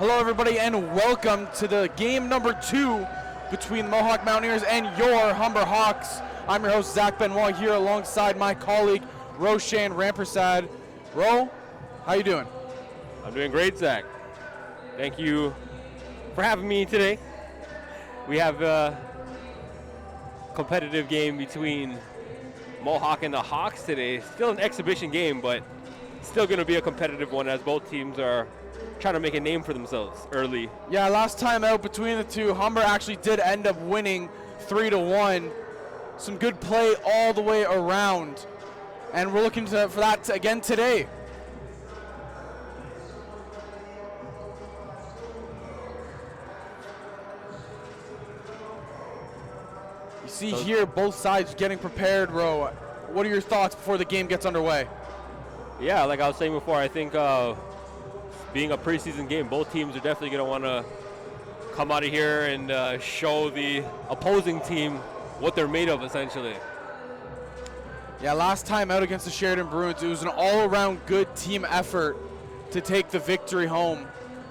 Hello, everybody, and welcome to the game number 2 between the Mohawk Mountaineers and your Humber Hawks. I'm your host, Zach Benoit, here alongside my colleague, Roshan Rampersad. Ro, how you doing? I'm doing great, Zach. Thank you for having me today. We have a competitive game between Mohawk and the Hawks today. Still an exhibition game, but still going to be a competitive one as both teams are trying to make a name for themselves early. Yeah, last time out between the two, Humber actually did end up winning 3-1. Some good play all the way around, and we're looking for that again today. You see here both sides getting prepared, Ro. What are your thoughts before the game gets underway? Yeah, like I was saying before, I think being a preseason game, both teams are definitely going to want to come out of here and show the opposing team what they're made of, essentially. Yeah, last time out against the Sheridan Bruins, it was an all-around good team effort to take the victory home.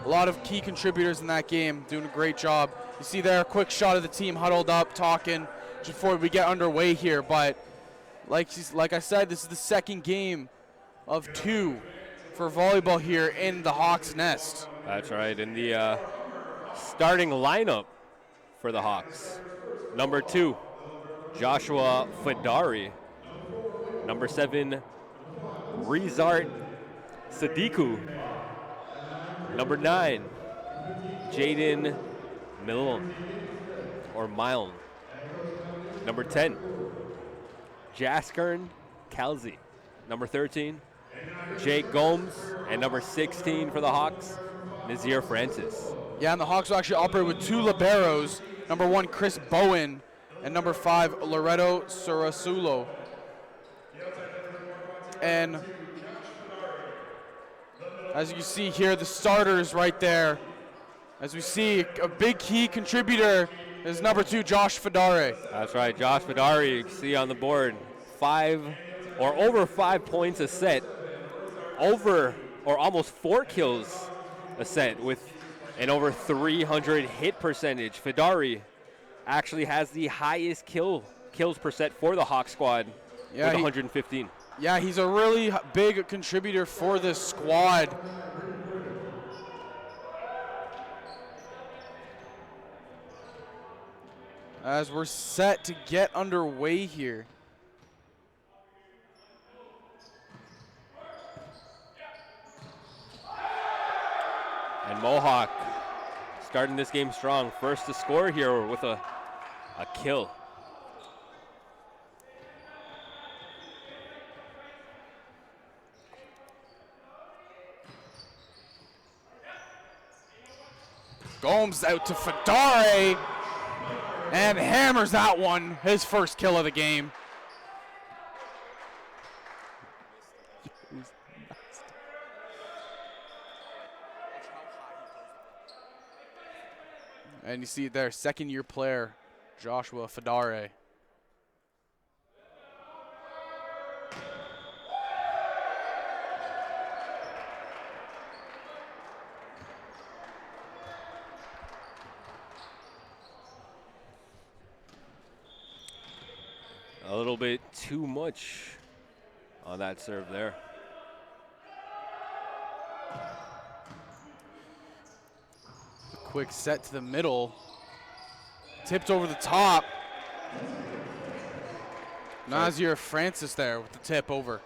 A lot of key contributors in that game doing a great job. You see there a quick shot of the team huddled up, talking just before we get underway here. But like I said, this is the second game of 2 for volleyball here in the Hawks' nest. That's right, in the starting lineup for the Hawks. Number 2, Joshua Fedari. Number 7, Rizart Sadiku. Number 9, Jaden Milne, or Milne. Number 10, Jaskern Kalzi. Number 13, Jake Gomes, and number 16 for the Hawks, Nazir Francis. Yeah, and the Hawks will actually operate with 2 liberos, number 1, Chris Bowen, and number 5, Loretto Sorasulo. And as you see here, the starters right there. As we see, a big key contributor is number 2, Josh Fedare. That's right, Josh Fedari, you can see on the board, 5 or over 5 points a set, over or almost 4 kills a set with an over 300 hit percentage. Fedari actually has the highest kills per set for the Hawk squad with 115. Yeah, he's a really big contributor for this squad. As we're set to get underway here. And Mohawk starting this game strong. First to score here with a kill. Gomes out to Fedare and hammers that one, his first kill of the game. And you see there, second-year player, Joshua Fedare. A little bit too much on that serve there. A quick set to the middle. Tipped over the top. Nazir Francis there with the tip over.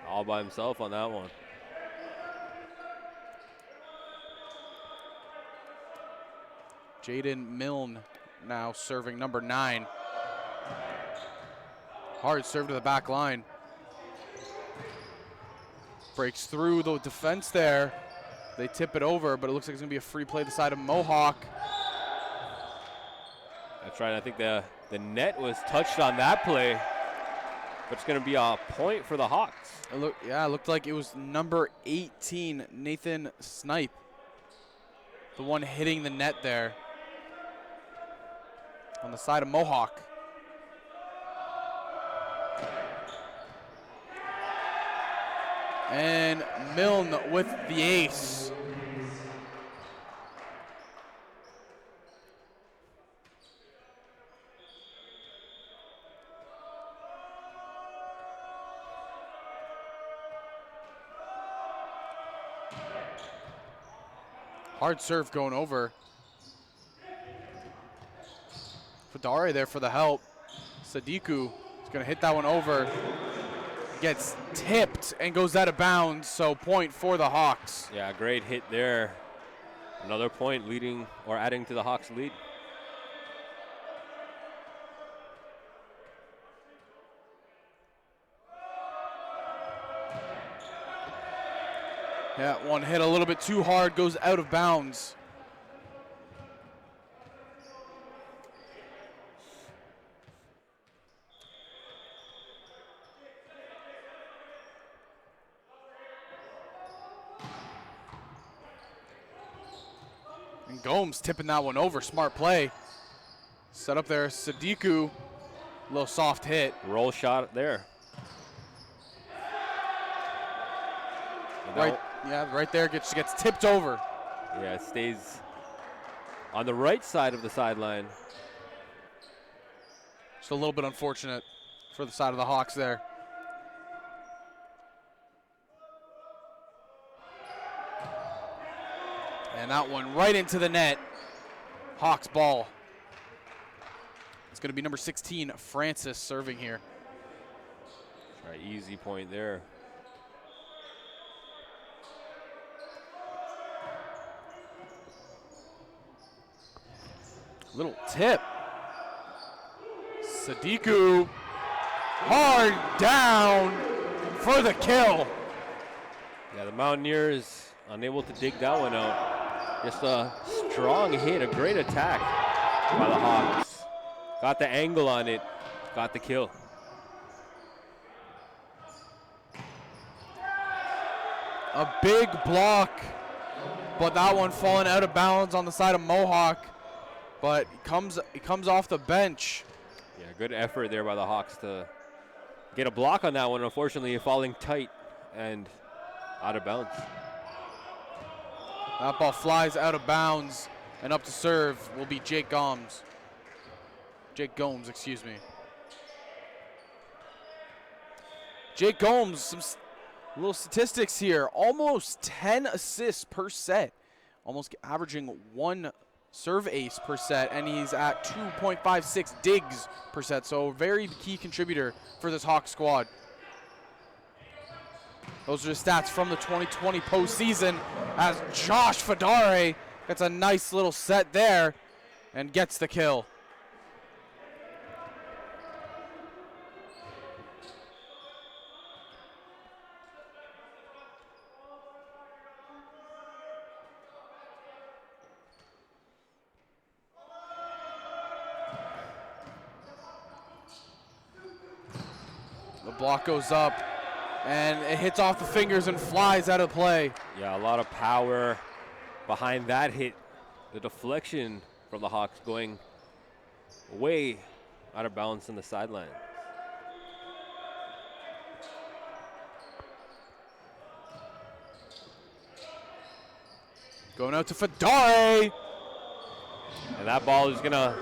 All by himself on that one. Jaden Milne now serving number 9. Hard serve to the back line. Breaks through the defense there. They tip it over, but it looks like it's going to be a free play to the side of Mohawk. That's right. I think the net was touched on that play, but it's going to be a point for the Hawks. It looked like it was number 18, Nathan Snipe, the one hitting the net there on the side of Mohawk. And Milne with the ace. Hard serve going over. Fadare there for the help. Sadiku is going to hit that one over. Gets tipped and goes out of bounds, so point for the Hawks. Yeah, great hit there. Another point leading or adding to the Hawks' lead. Yeah, one hit a little bit too hard, goes out of bounds. And Gomes tipping that one over, smart play. Set up there, Sadiku, little soft hit. Roll shot there. Right, yeah, right there, gets tipped over. Yeah, it stays on the right side of the sideline. Just a little bit unfortunate for the side of the Hawks there. And that one right into the net. Hawks ball. It's going to be number 16, Francis, serving here. Try easy point there. Little tip. Sadiku, hard down for the kill. Yeah, the Mountaineers unable to dig that one out. Just a strong hit, a great attack by the Hawks. Got the angle on it, got the kill. A big block, but that one falling out of bounds on the side of Mohawk. But he comes off the bench. Yeah, good effort there by the Hawks to get a block on that one. Unfortunately, falling tight and out of bounds. That ball flies out of bounds, and up to serve will be Jake Gomes. Jake Gomes, excuse me. Jake Gomes, some little statistics here. Almost 10 assists per set. Almost averaging 1 serve ace per set, and he's at 2.56 digs per set, so a very key contributor for this Hawk squad. Those are the stats from the 2020 postseason as Josh Fadare gets a nice little set there and gets the kill. The block goes up, and it hits off the fingers and flies out of play. Yeah, a lot of power behind that hit. The deflection from the Hawks going way out of bounds in the sideline. Going out to Fadare. And that ball is going to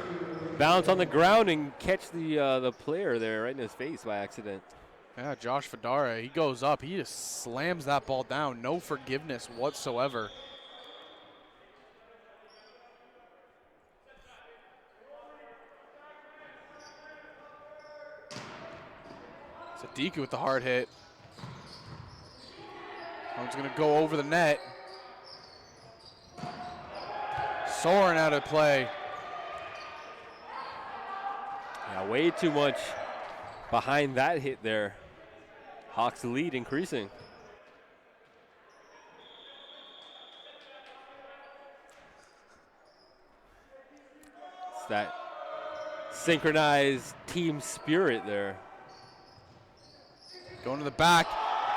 bounce on the ground and catch the player there right in his face by accident. Yeah, Josh Fadare, he goes up. He just slams that ball down. No forgiveness whatsoever. Sadiku with the hard hit. That one's going to go over the net. Soren out of play. Yeah, way too much behind that hit there. Hawks lead increasing. It's that synchronized team spirit there. Going to the back,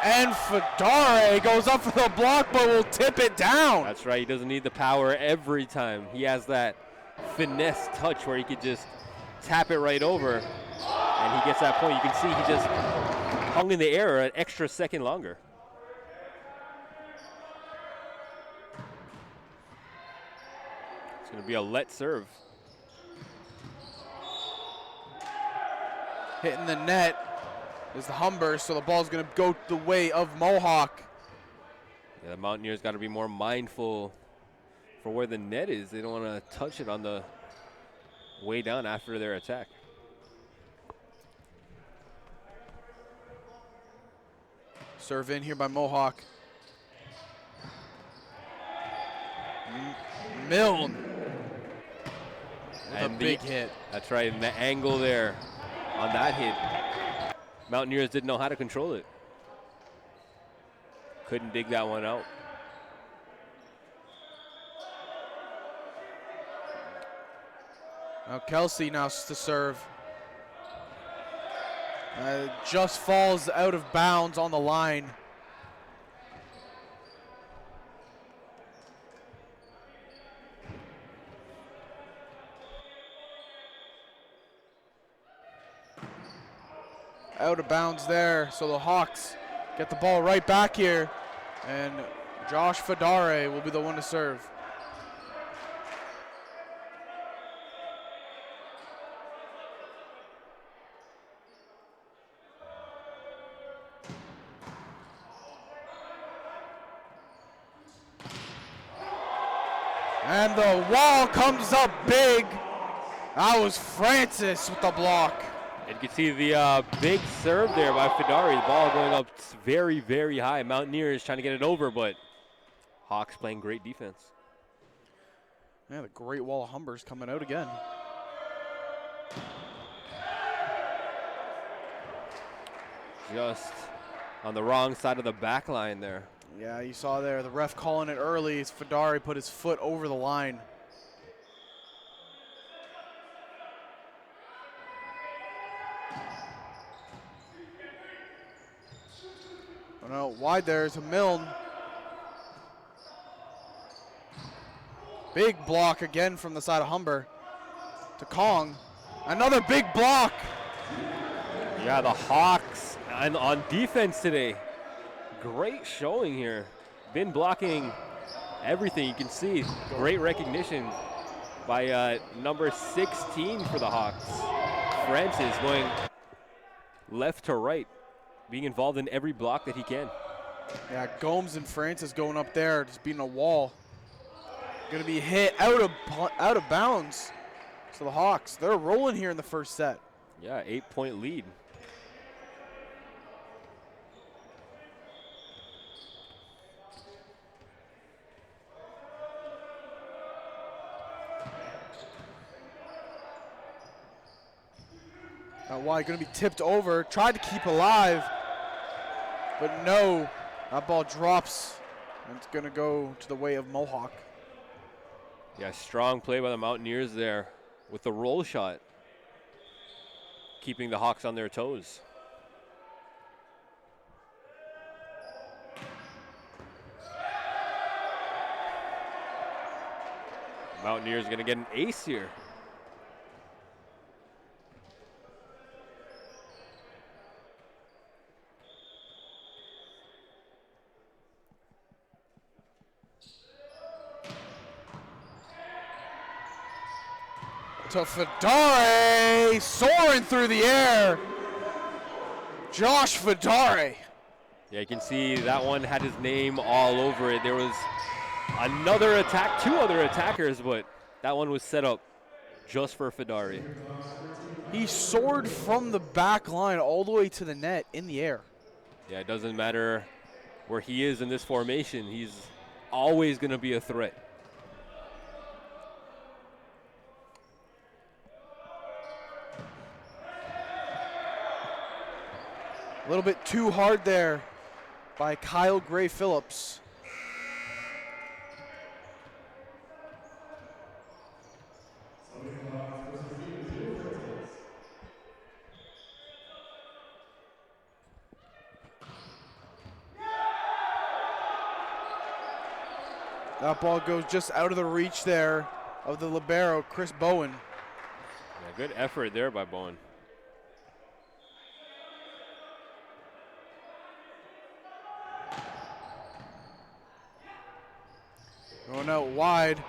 and Fadare goes up for the block, but will tip it down. That's right, he doesn't need the power every time. He has that finesse touch where he could just tap it right over, and he gets that point. You can see he just hung in the air an extra second longer. It's going to be a let serve. Hitting the net is the Humber, so the ball's going to go the way of Mohawk. Yeah, the Mountaineers got to be more mindful for where the net is. They don't want to touch it on the way down after their attack. Serve in here by Mohawk. Milne. And a big hit. That's right, and the angle there on that hit. Mountaineers didn't know how to control it. Couldn't dig that one out. Now Kelsey now to serve. Just falls out of bounds on the line. Out of bounds there, so the Hawks get the ball right back here, and Josh Fedare will be the one to serve. And the wall comes up big. That was Francis with the block. And you can see the big serve there by Fedari. The ball going up very, very high. Mountaineers trying to get it over, but Hawks playing great defense. Yeah, the great wall of Humber's coming out again. Just on the wrong side of the back line there. Yeah, you saw there, the ref calling it early as Fedari put his foot over the line. Oh no, wide there's a Milne. Big block again from the side of Humber to Kong. Another big block. Yeah, the Hawks on defense today. Great showing here. Been blocking everything. You can see great recognition by number 16 for the Hawks. Francis going left to right, being involved in every block that he can. Yeah, Gomes and Francis going up there, just beating a wall. Going to be hit out of bounds. So the Hawks, they're rolling here in the first set. Yeah, 8-point lead. Wide going to be tipped over, tried to keep alive, but no, that ball drops, and it's going to go to the way of Mohawk. Yeah, strong play by the Mountaineers there with the roll shot, keeping the Hawks on their toes. Mountaineers going to get an ace here. To Fedare, soaring through the air. Josh Fedare. Yeah, you can see that one had his name all over it. There was another attack, two other attackers, but that one was set up just for Fedare. He soared from the back line all the way to the net in the air. Yeah, it doesn't matter where he is in this formation. He's always going to be a threat. A little bit too hard there by Kyle Gray Phillips. That ball goes just out of the reach there of the libero, Chris Bowen. Yeah, good effort there by Bowen. Going out wide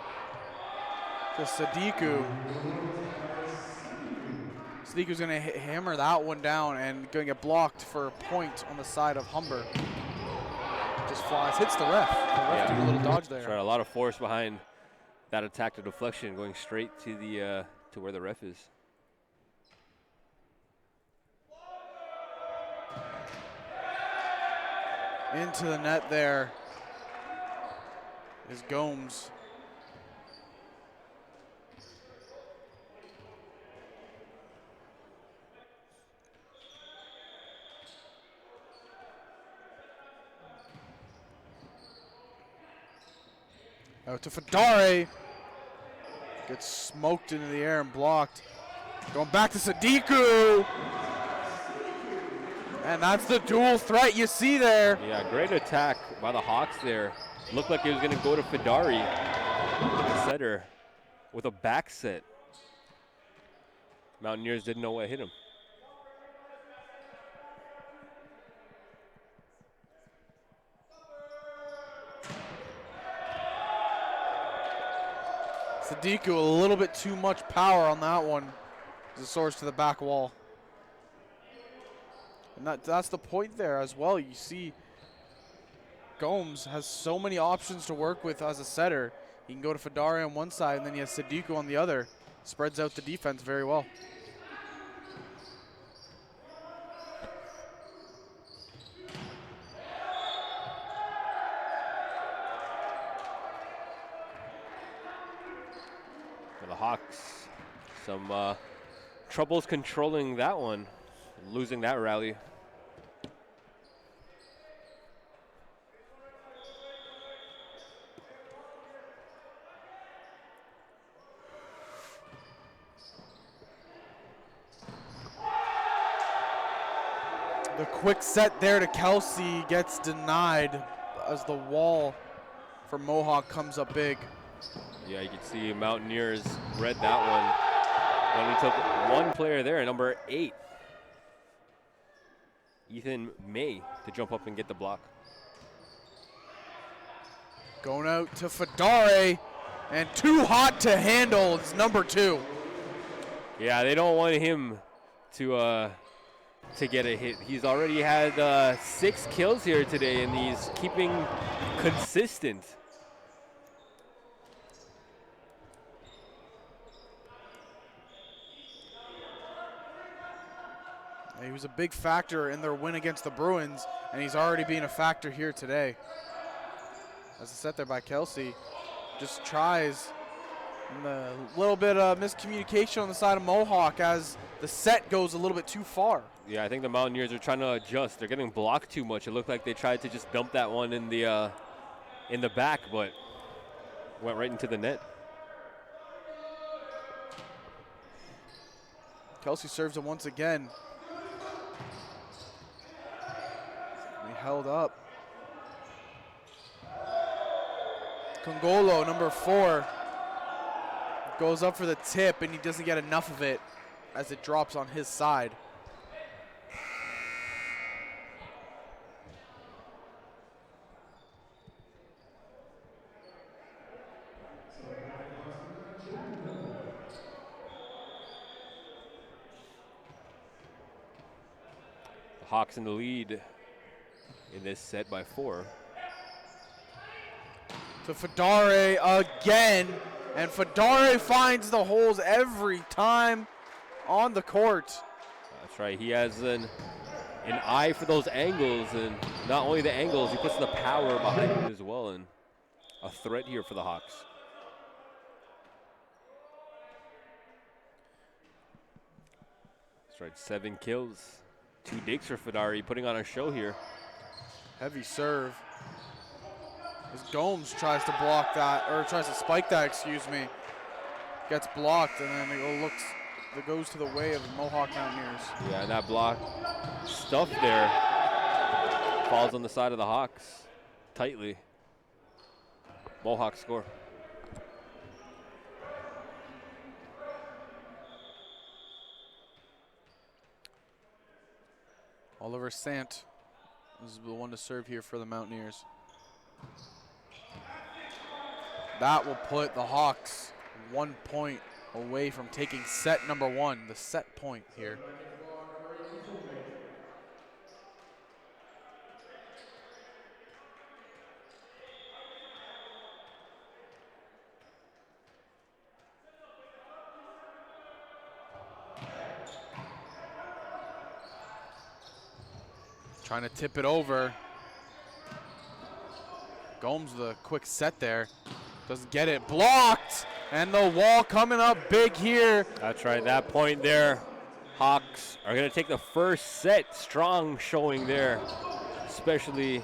to Sadiku. Sadiku's going to hammer that one down and going to get blocked for a point on the side of Humber. Just flies, hits the ref. The ref did a little dodge there. That's right, a lot of force behind that attack to deflection going straight to the to where the ref is. Into the net there is Gomes. Out to Fadare. Gets smoked into the air and blocked. Going back to Sadiku. And that's the dual threat you see there. Yeah, great attack by the Hawks there. Looked like it was going to go to Fadari, the setter, with a back set. Mountaineers didn't know what hit him. Sadiku, a little bit too much power on that one. The source to the back wall. And that's the point there as well. You see Gomes has so many options to work with as a setter. He can go to Fadari on one side, and then he has Sadiku on the other. Spreads out the defense very well. For the Hawks, some troubles controlling that one, losing that rally. The quick set there to Kelsey gets denied as the wall for Mohawk comes up big. Yeah, you can see Mountaineers read that one. Only took one player there, number 8, Ethan May, to jump up and get the block. Going out to Fadare, and too hot to handle. It's number 2. Yeah, they don't want him to get a hit. He's already had 6 kills here today, and he's keeping consistent. He was a big factor in their win against the Bruins, and he's already been a factor here today. As a set there by Kelsey, just tries. And a little bit of miscommunication on the side of Mohawk as the set goes a little bit too far. Yeah, I think the Mountaineers are trying to adjust. They're getting blocked too much. It looked like they tried to just dump that one in the back, but went right into the net. Kelsey serves it once again. He held up. Congolo, number 4, goes up for the tip, and he doesn't get enough of it as it drops on his side. The Hawks in the lead in this set by 4. To Fadare again, and Fadare finds the holes every time on the court. That's right. He has an eye for those angles, and not only the angles, he puts the power behind it as well, and a threat here for the Hawks. That's right. 7 kills, 2 digs for Fadari, putting on a show here. Heavy serve. As Gomes tries to block that, or tries to spike that, excuse me. Gets blocked, and then it goes to the way of the Mohawk Mountaineers. Yeah, and that block stuff there falls on the side of the Hawks tightly. Mohawk score. Oliver Sant is the one to serve here for the Mountaineers. That will put the Hawks 1 point away from taking set number 1, the set point here. Trying to tip it over. Gomes the quick set there. Doesn't get it. Blocked! And the wall coming up big here. That's right, that point there. Hawks are going to take the first set. Strong showing there, especially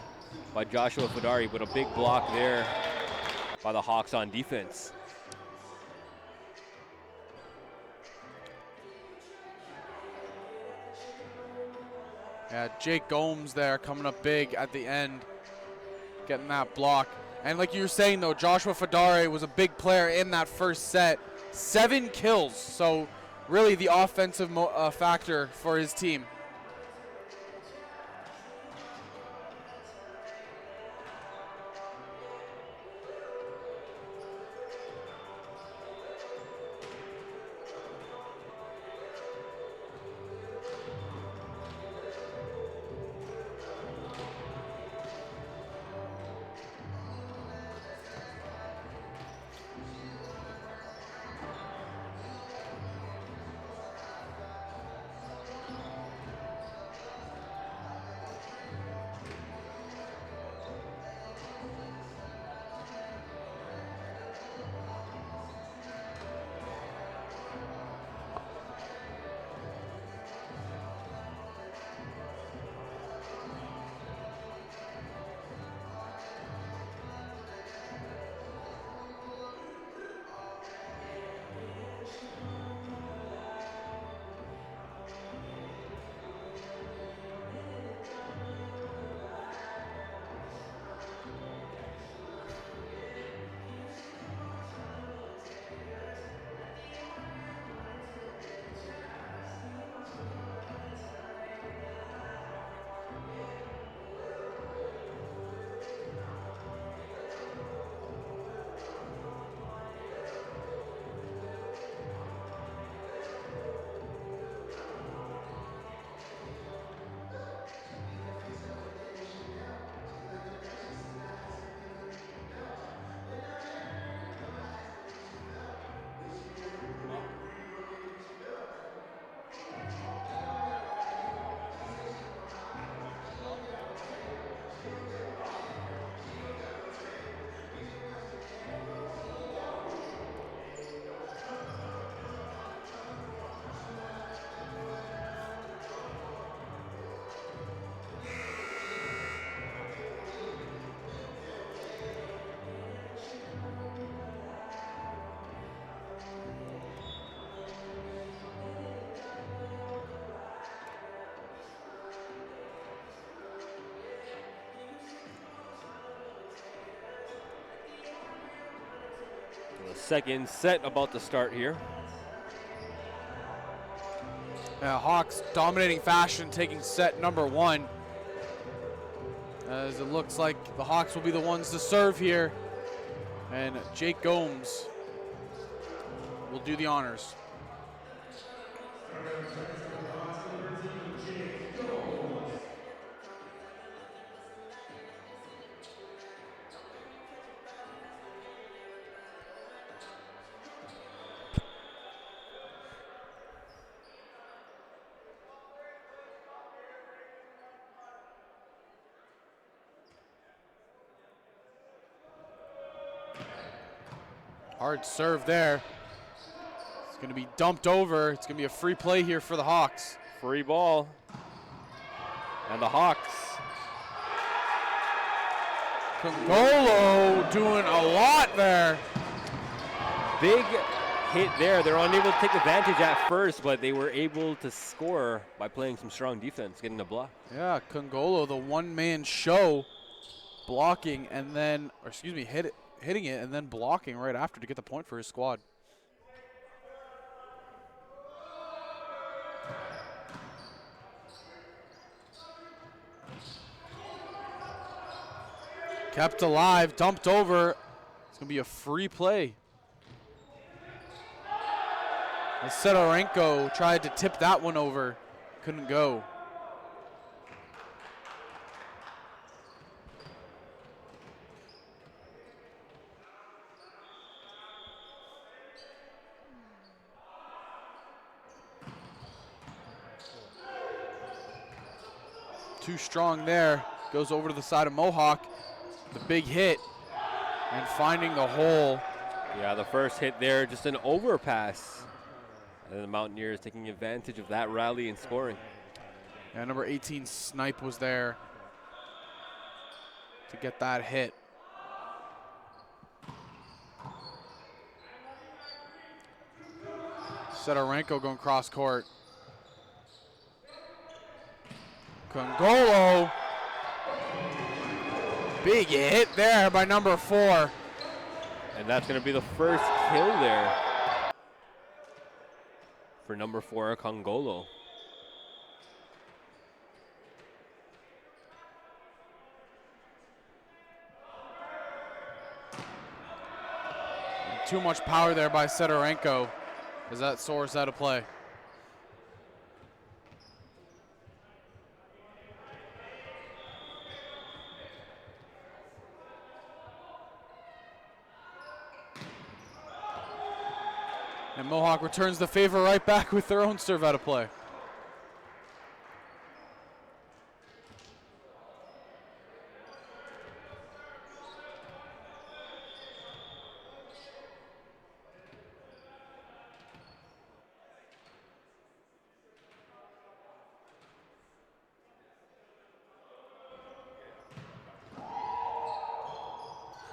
by Joshua Fedari, but a big block there by the Hawks on defense. Yeah, Jake Gomes there coming up big at the end, getting that block. And like you were saying though, Joshua Fedari was a big player in that first set. 7 kills, so really the offensive factor for his team. The second set about to start here. Hawks dominating fashion, taking set number 1. As it looks like the Hawks will be the ones to serve here. And Jake Gomes will do the honors. Hard serve there. It's going to be dumped over. It's going to be a free play here for the Hawks. Free ball. And the Hawks. Congolo doing a lot there. Big hit there. They're unable to take advantage at first, but they were able to score by playing some strong defense, getting the block. Yeah, Congolo, the one-man show, blocking and then, or excuse me, hitting it and then blocking right after to get the point for his squad. Kept alive, dumped over. It's going to be a free play. And Sedorenko tried to tip that one over. Couldn't go. too strong there. Goes over to the side of Mohawk. The big hit and finding the hole. Yeah, the first hit there, just an overpass. And the Mountaineers taking advantage of that rally and scoring. Yeah, number 18 Snipe was there to get that hit. Sedorenko going cross court. Congolo. Big hit there by number 4. And that's going to be the first kill there for number 4, Congolo. Too much power there by Sedorenko as that source out of play. And Mohawk returns the favor right back with their own serve out of play.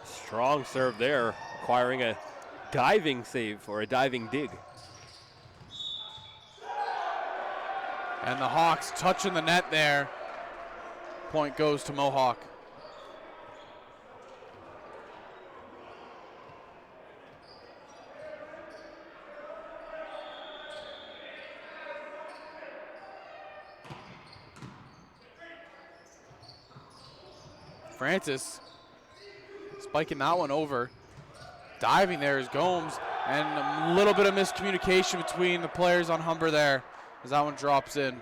Strong serve there, acquiring a diving save or a diving dig. And the Hawks touching the net there. Point goes to Mohawk. Francis spiking that one over. Diving there is Gomes, and a little bit of miscommunication between the players on Humber there as that one drops in.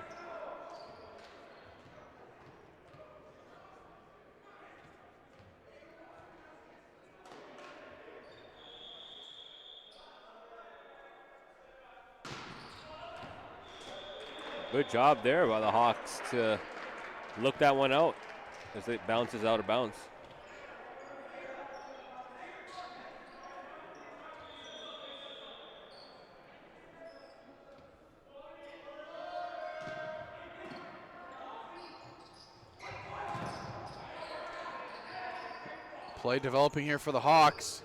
Good job there by the Hawks to look that one out as it bounces out of bounds. Play developing here for the Hawks.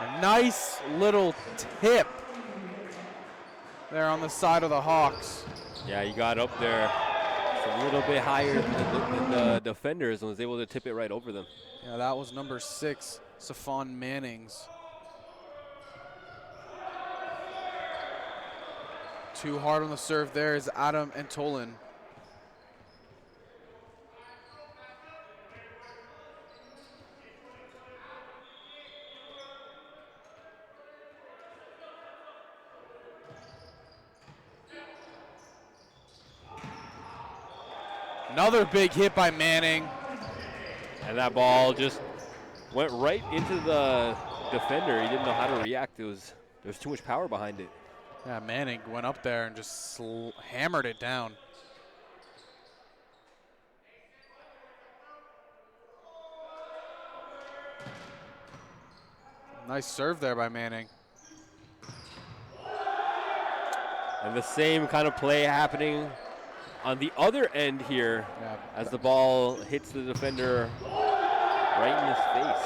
A nice little tip there on the side of the Hawks. Yeah, he got up there a little bit higher than the defenders and was able to tip it right over them. Yeah, that was number 6, Safon Mannings. Too hard on the serve there is Adam Antolin. Another big hit by Manning. And that ball just went right into the defender. He didn't know how to react. There was too much power behind it. Yeah, Manning went up there and just hammered it down. Nice serve there by Manning. And the same kind of play happening on the other end here, yeah, as the ball hits the defender right in his face.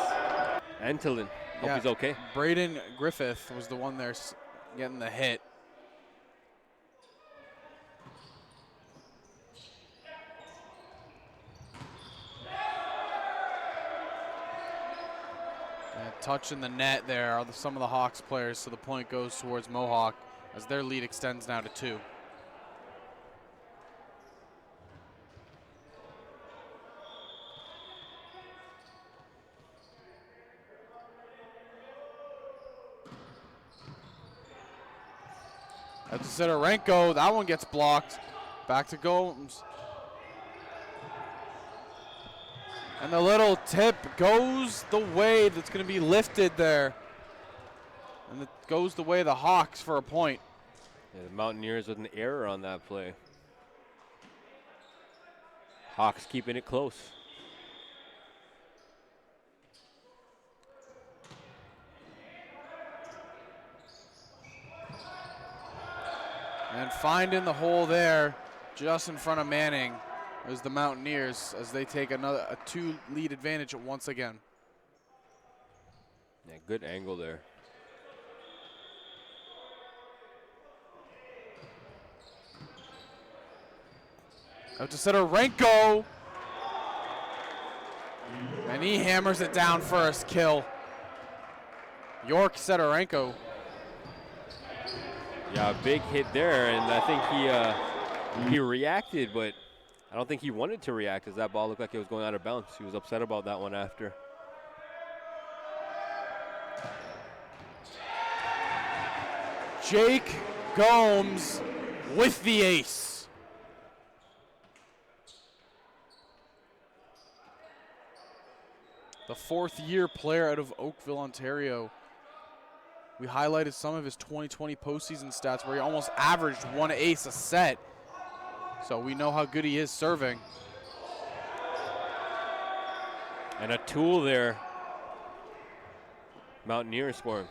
Antolin, hope he's okay. Braden Griffith was the one there getting the hit. And touching the net there are some of the Hawks players, so the point goes towards Mohawk as their lead extends now to 2. That's Sidorenko. That one gets blocked. Back to Gomes. And the little tip goes the way that's going to be lifted there. And it goes the way of the Hawks for a point. Yeah, the Mountaineers with an error on that play. Hawks keeping it close. And finding the hole there just in front of Manning is the Mountaineers as they take a 2-lead advantage once again. Yeah, good angle there. Out to Sidorenko. And he hammers it down first kill. York Sidorenko. Yeah, a big hit there, and I think he reacted, but I don't think he wanted to react as that ball looked like it was going out of bounds. He was upset about that one after. Jake Gomes with the ace. The 4th-year player out of Oakville, Ontario. We highlighted some of his 2020 postseason stats where he almost averaged 1 ace a set. So we know how good he is serving. And a tool there. Mountaineers scoring.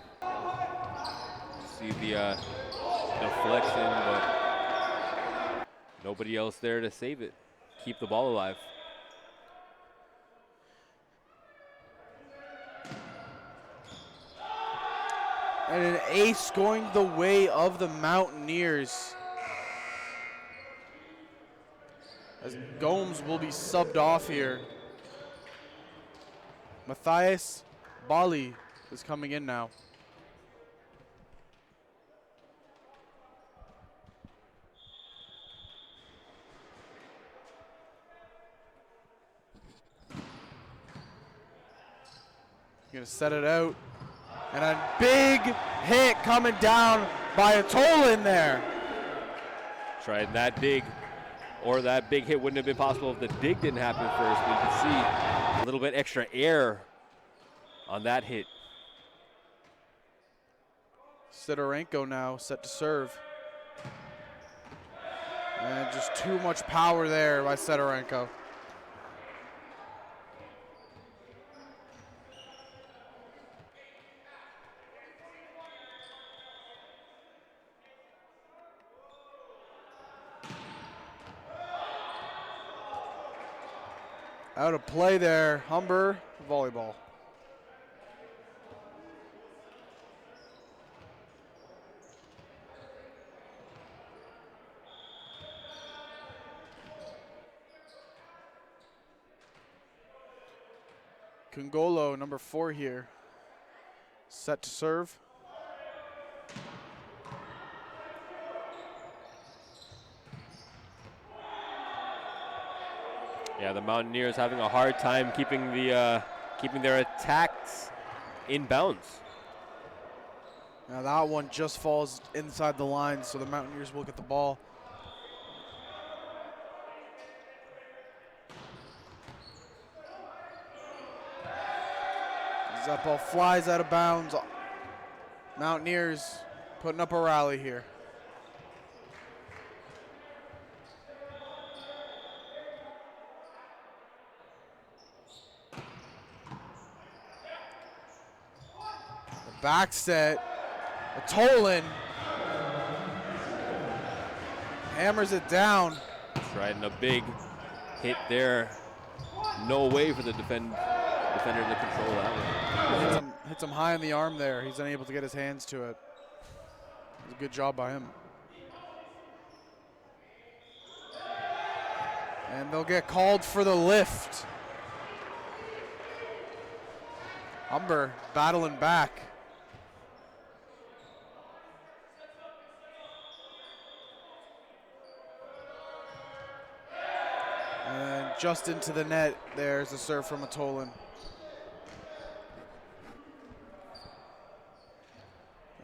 See the deflection, but nobody else there to save it. Keep the ball alive. And an ace going the way of the Mountaineers. As Gomes will be subbed off here. Matthias Bali is coming in now. Gonna set it out. And a big hit coming down by a toll in there. Tried that dig, or that big hit wouldn't have been possible if the dig didn't happen first. But you can see a little bit extra air on that hit. Sidorenko now set to serve. And just too much power there by Sidorenko. Out of play there, Humber, volleyball. Kungolo, number 4 here, set to serve. Yeah, the Mountaineers having a hard time keeping their attacks in bounds. Now that one just falls inside the line, so the Mountaineers will get the ball. As that ball flies out of bounds, Mountaineers putting up a rally here. Back set, a Tolan hammers it down. Trying a big hit there. No way for the defender to control that one. Hits him high in the arm there. He's unable to get his hands to it. It was a good job by him. And they'll get called for the lift. Humber battling back. And just into the net, there's a serve from Atolan.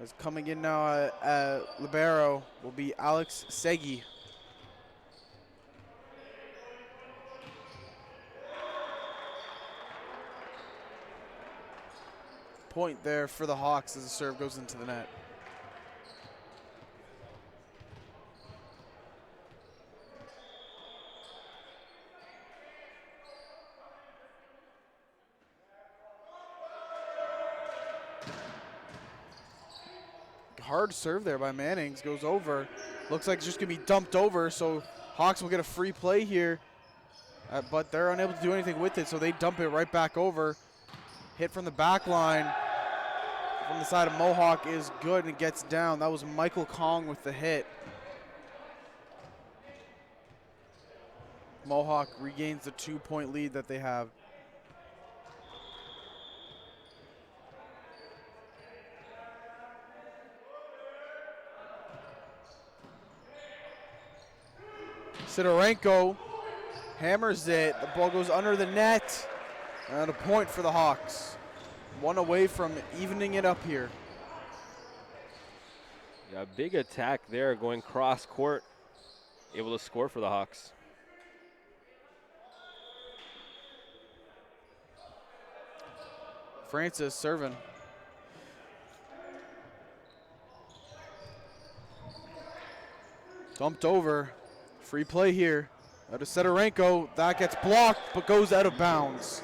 As coming in now libero will be Alex Segi. Point there for the Hawks as the serve goes into the net. hard serve there by Mannings. Goes over. Looks like it's just going to be dumped over, so Hawks will get a free play here. But they're unable to do anything with it, so they dump it right back over. Hit from the back line from the side of Mohawk is good and gets down. That was Michael Kong with the hit. Mohawk regains the 2-point lead that they have. Sidorenko hammers it. The ball goes under the net. And a point for the Hawks. One away from evening it up here. Yeah, big attack there going cross court. Able to score for the Hawks. Francis serving. Dumped over. Free play here. Out of Sidorenko. That gets blocked but goes out of bounds.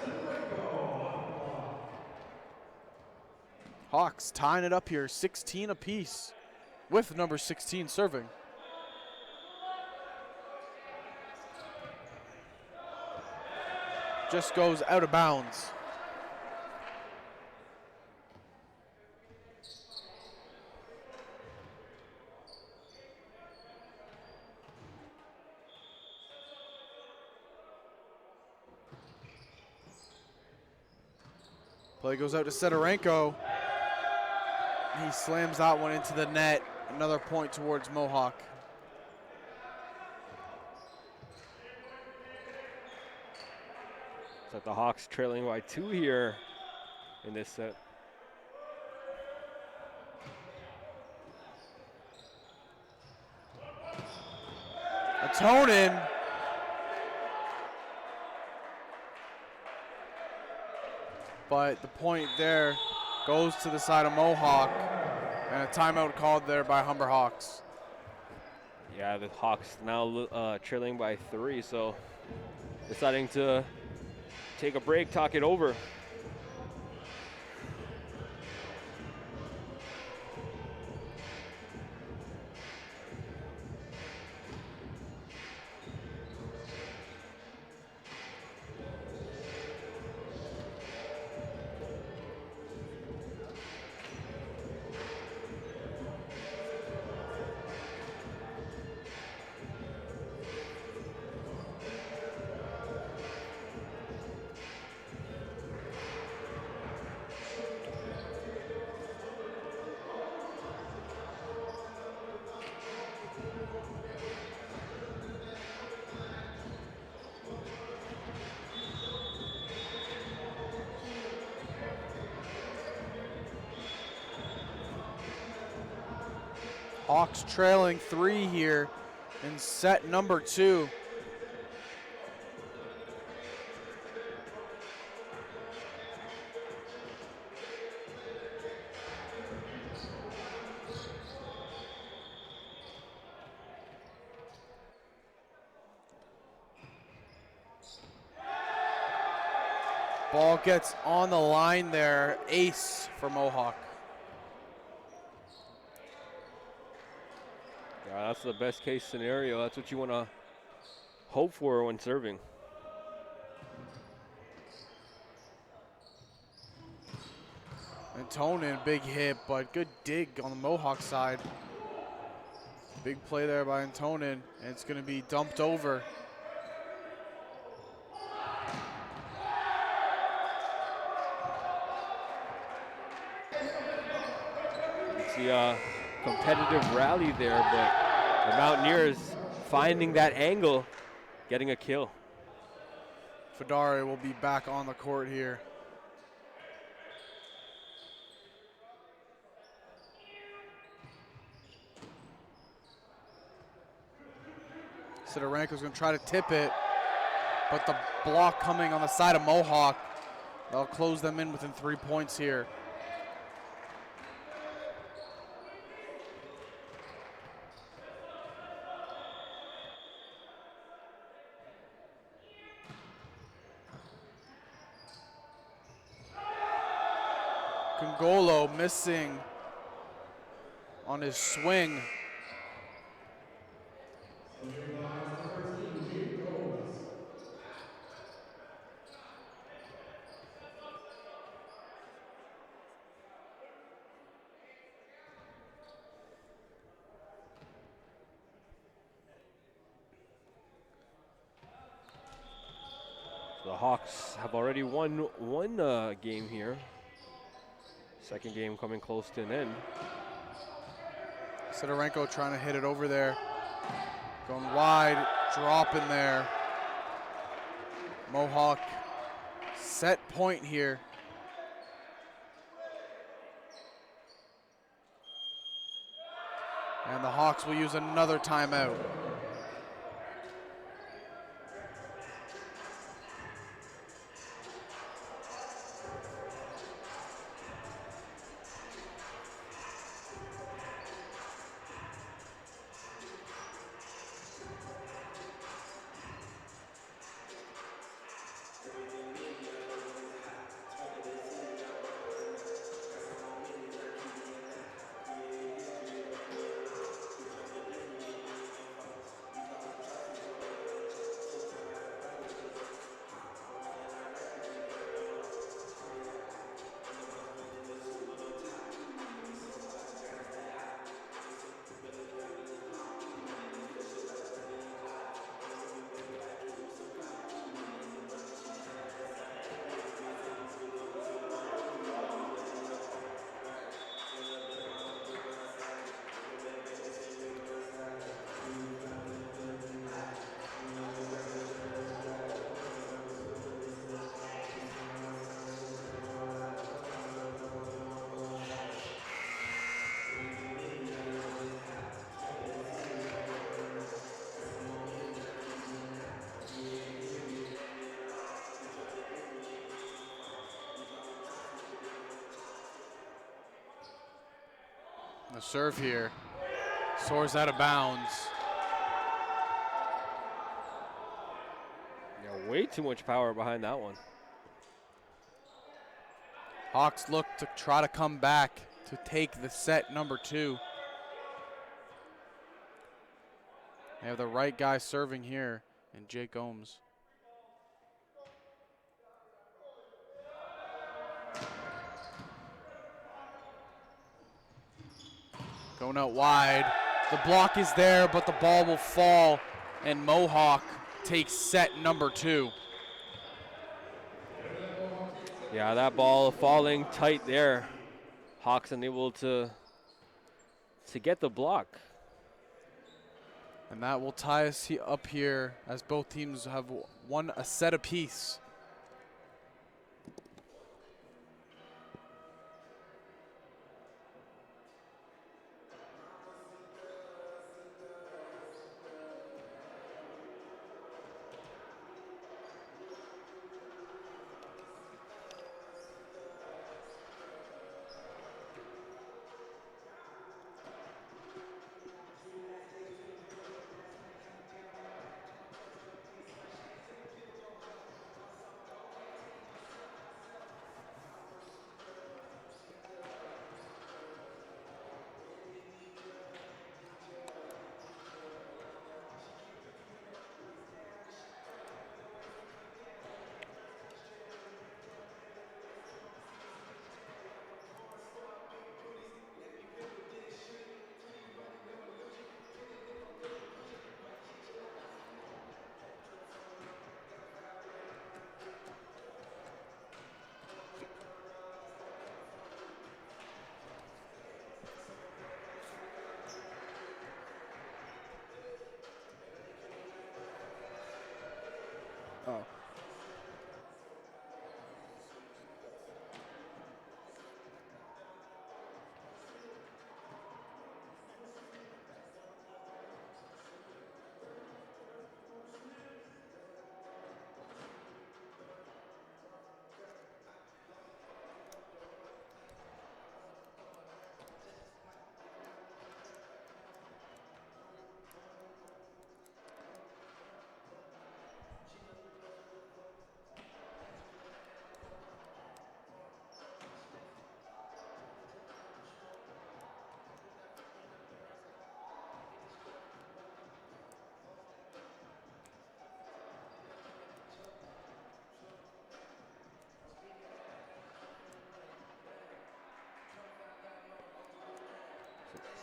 Hawks tying it up here, 16 apiece, with number 16 serving. Just goes out of bounds. Play goes out to Sidorenko. He slams that one into the net. Another point towards Mohawk. So the Hawks trailing by 2 here in this set. Atonin. But the point there goes to the side of Mohawk, and a timeout called there by Humber Hawks. Yeah, the Hawks now trailing by 3, so deciding to take a break, talk it over. Hawks trailing 3 here in set number 2. Ball gets on the line there. Ace for Mohawk. Yeah, that's the best case scenario. That's what you want to hope for when serving. Antonin, big hit, but good dig on the Mohawk side. Big play there by Antonin, and it's going to be dumped over. See a competitive rally there, but the Mountaineers finding that angle, getting a kill. Fedari will be back on the court here. Sidorenko's going to try to tip it, but the block coming on the side of Mohawk. They'll close them in within 3 points here. Congolo missing on his swing. The Hawks have already won one game here. Second game coming close to an end. Sidorenko trying to hit it over there. Going wide, drop in there. Mohawk set point here. And the Hawks will use another timeout. The serve here soars out of bounds. Yeah, way too much power behind that one. Hawks look to try to come back to take the set number 2. They have the right guy serving here in Jake Gomes. Going out wide. The block is there, but the ball will fall, and Mohawk takes set number 2. Yeah, that ball falling tight there. Hawks unable to get the block. And that will tie us up here as both teams have won a set apiece.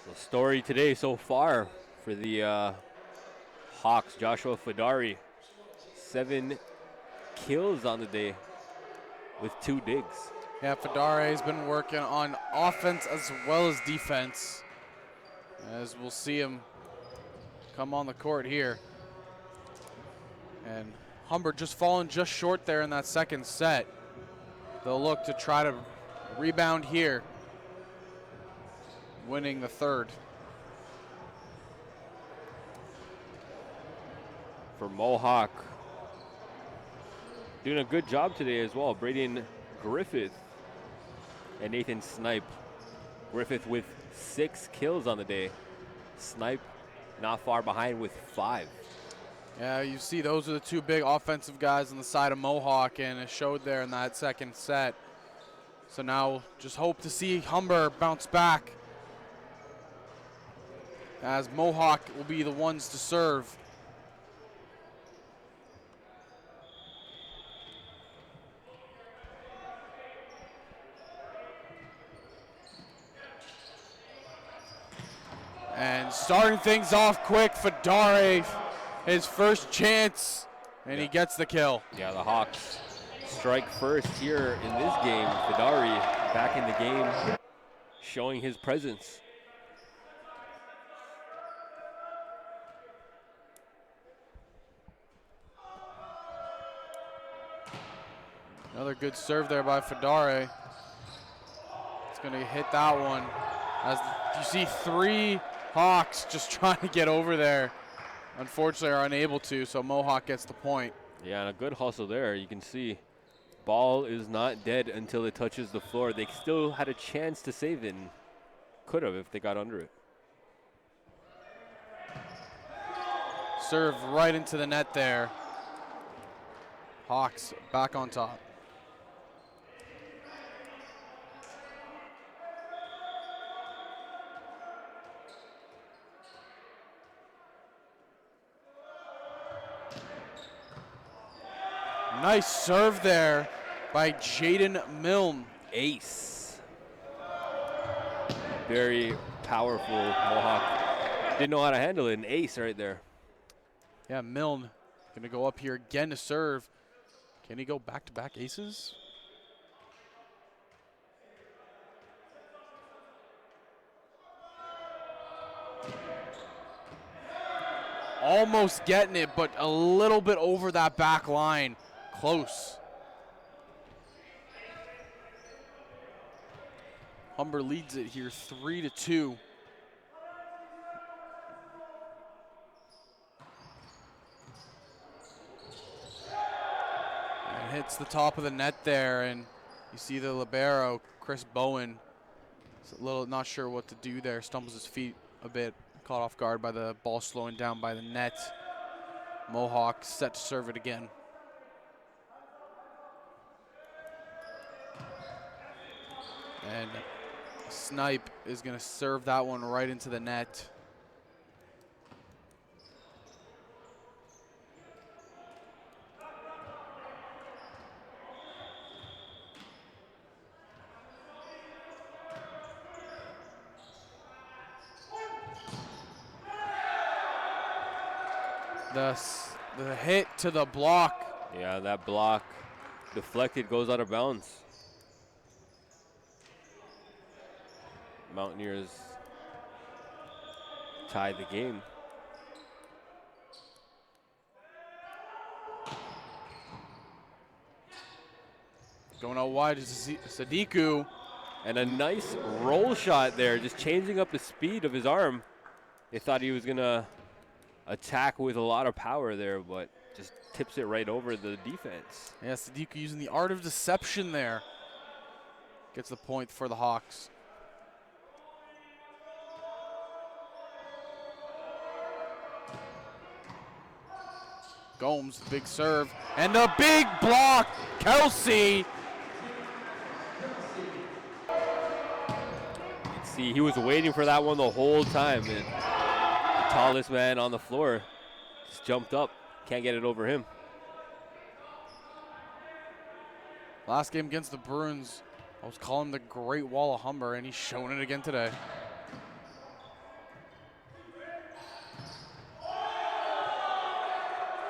So story today so far for the Hawks. Joshua Fedari, 7 kills on the day with 2 digs. Yeah, Fedare has been working on offense as well as defense, as we'll see him come on the court here. And Humber just falling just short there in that second set. They'll look to try to rebound here, winning the third. For Mohawk, doing a good job today as well. Braden Griffith and Nathan Snipe. Griffith with 6 kills on the day. Snipe not far behind with 5. Yeah, you see those are the 2 big offensive guys on the side of Mohawk, and it showed there in that second set. So now just hope to see Humber bounce back, as Mohawk will be the ones to serve. And starting things off quick for Dare, his first chance, and he gets the kill. Yeah, the Hawks strike first here in this game. Fedari back in the game, showing his presence. Another good serve there by Fedare. It's going to hit that one. As you see 3 Hawks just trying to get over there. Unfortunately are unable to, so Mohawk gets the point. Yeah, and a good hustle there. You can see ball is not dead until it touches the floor. They still had a chance to save it, and could have if they got under it. Serve right into the net there. Hawks back on top. Nice serve there by Jaden Milne. Ace. Very powerful Mohawk. Didn't know how to handle it. An ace right there. Yeah, Milne going to go up here again to serve. Can he go back-to-back aces? Almost getting it, but a little bit over that back line. Close. Humber leads it here 3-2. And hits the top of the net there, and you see the libero, Chris Bowen, is a little not sure what to do there, stumbles his feet a bit, caught off guard by the ball slowing down by the net. Mohawk set to serve it again. And Snipe is going to serve that one right into the net. The hit to the block. Yeah, that block deflected, goes out of bounds. Mountaineers tied the game. Going out wide is Sadiku. And a nice roll shot there, just changing up the speed of his arm. They thought he was going to attack with a lot of power there, but just tips it right over the defense. Yeah, Sadiku using the art of deception there. Gets the point for the Hawks. Gomes, big serve, and a big block. Kelsey. See, he was waiting for that one the whole time, and the tallest man on the floor just jumped up. Can't get it over him. Last game against the Bruins, I was calling the Great Wall of Humber, and he's showing it again today.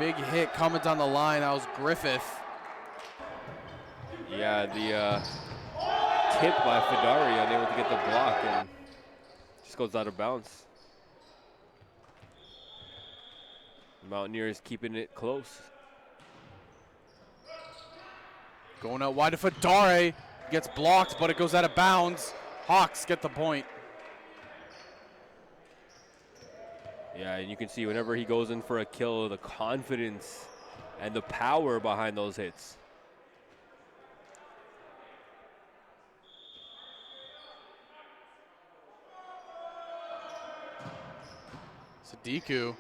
Big hit coming down the line. That was Griffith. Yeah, the tip by Fedari, unable to get the block, and just goes out of bounds. Mountaineers keeping it close. Going out wide to Fedari. Gets blocked, but it goes out of bounds. Hawks get the point. Yeah, and you can see whenever he goes in for a kill, the confidence and the power behind those hits. Sadiku.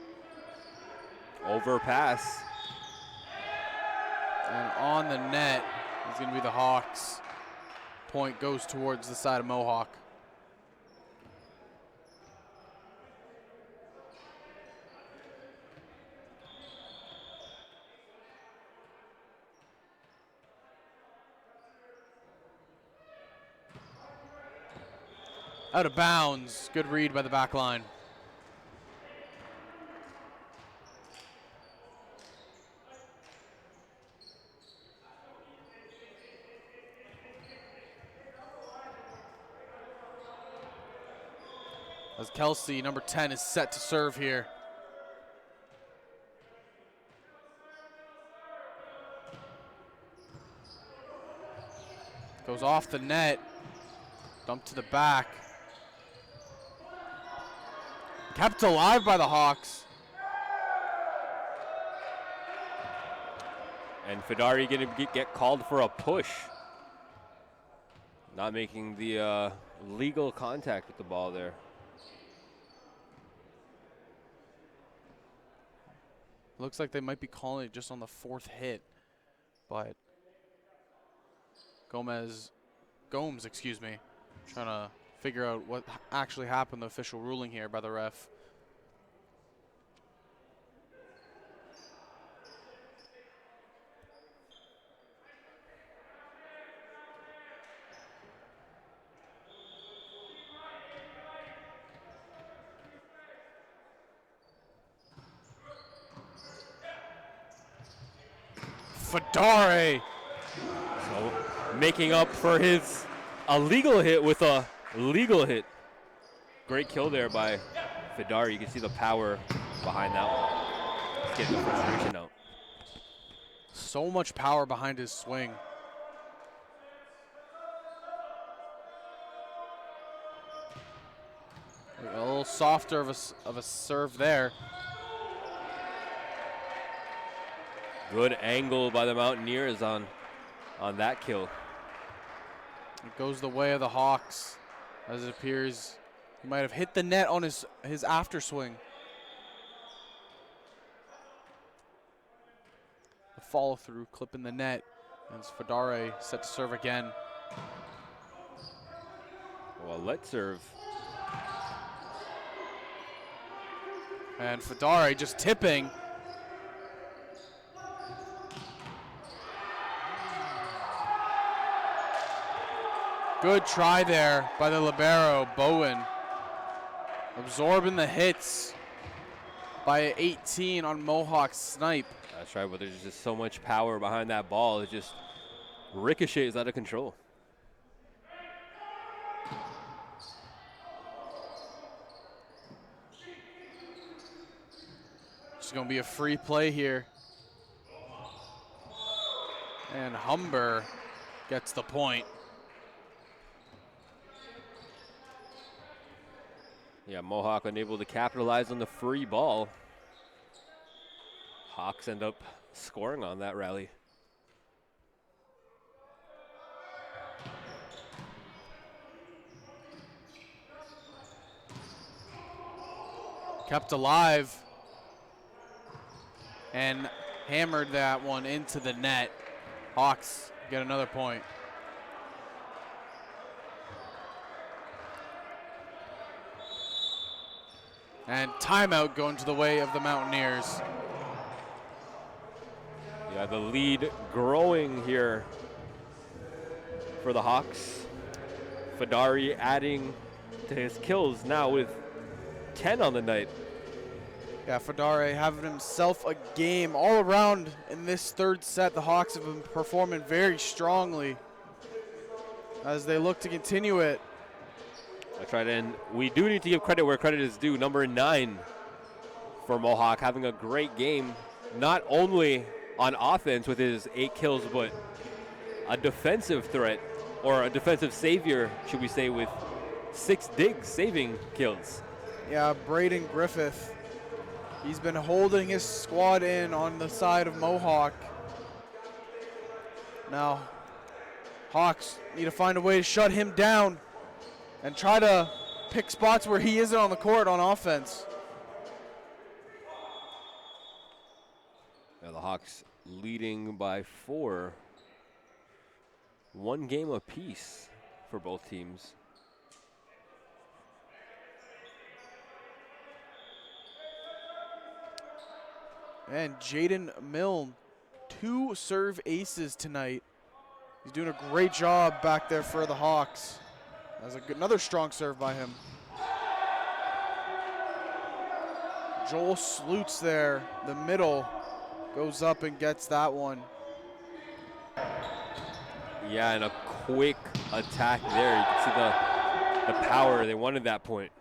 Overpass. And on the net is going to be the Hawks. Point goes towards the side of Mohawk. Out of bounds. Good read by the back line. As Kelsey, number 10, is set to serve here. Goes off the net. Dumped to the back. Kept alive by the Hawks. And Fedari going to get called for a push. Not making the legal contact with the ball there. Looks like they might be calling it just on the fourth hit, but Gomes, excuse me, trying to figure out what actually happened, the official ruling here by the ref. Fedari. So making up for his illegal hit with a legal hit. Great kill there by Fedari. You can see the power behind that one. He's getting the frustration out. So much power behind his swing. A little softer of a serve there. Good angle by the Mountaineers on that kill. It goes the way of the Hawks, as it appears he might have hit the net on his after swing. The follow through, clipping the net, and Fedari set to serve again. Well, let's serve. And Fedari just tipping. Good try there by the libero, Bowen. Absorbing the hits by 18 on Mohawk's snipe. That's right, but there's just so much power behind that ball. It just ricochets out of control. It's going to be a free play here. And Humber gets the point. Yeah, Mohawk unable to capitalize on the free ball. Hawks end up scoring on that rally. Kept alive and hammered that one into the net. Hawks get another point. And timeout going to the way of the Mountaineers. Yeah, the lead growing here for the Hawks. Fedari adding to his kills now with 10 on the night. Yeah, Fadare having himself a game all around in this third set. The Hawks have been performing very strongly as they look to continue it. That's right, and we do need to give credit where credit is due. Number 9 for Mohawk having a great game, not only on offense with his 8 kills, but a defensive threat, or a defensive savior, should we say, with 6 digs saving kills. Yeah, Braden Griffith. He's been holding his squad in on the side of Mohawk. Now, Hawks need to find a way to shut him down and try to pick spots where he isn't on the court on offense. Now the Hawks leading by 4. 1 game apiece for both teams. And Jaden Milne, 2 serve aces tonight. He's doing a great job back there for the Hawks. That's another strong serve by him. Joel Slutz there, the middle, goes up and gets that one. Yeah, and a quick attack there. You can see the power. They wanted that point.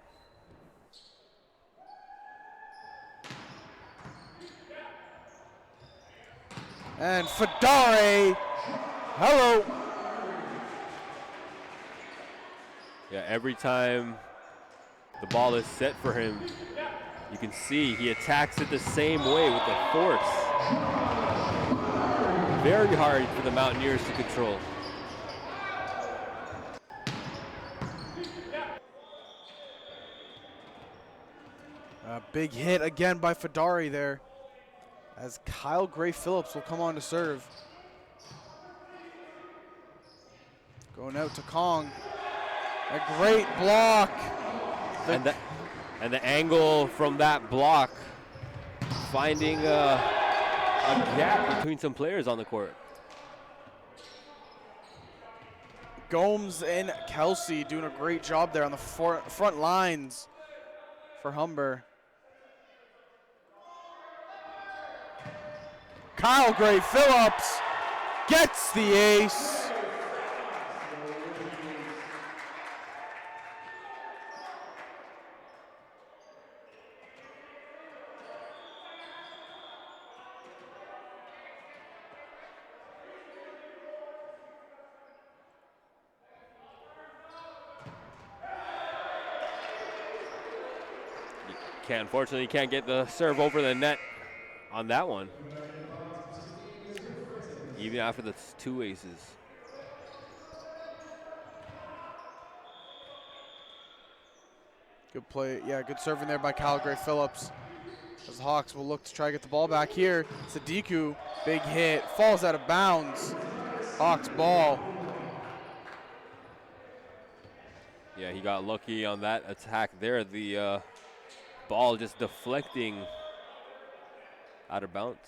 And Fadare, hello. Yeah, every time the ball is set for him, you can see he attacks it the same way with the force. Very hard for the Mountaineers to control. A big hit again by Fadare there, as Kyle Gray Phillips will come on to serve. Going out to Kong. A great block. And the angle from that block, finding a gap between some players on the court. Gomes and Kelsey doing a great job there on the front lines for Humber. Kyle Gray Phillips gets the ace. Unfortunately, you can't get the serve over the net on that one, even after the 2 aces. Good play, yeah, good serving there by Kyle Gray Phillips. As the Hawks will look to try to get the ball back here. Sadiku, big hit, falls out of bounds. Hawks ball. Yeah, he got lucky on that attack there. The ball just deflecting out of bounds.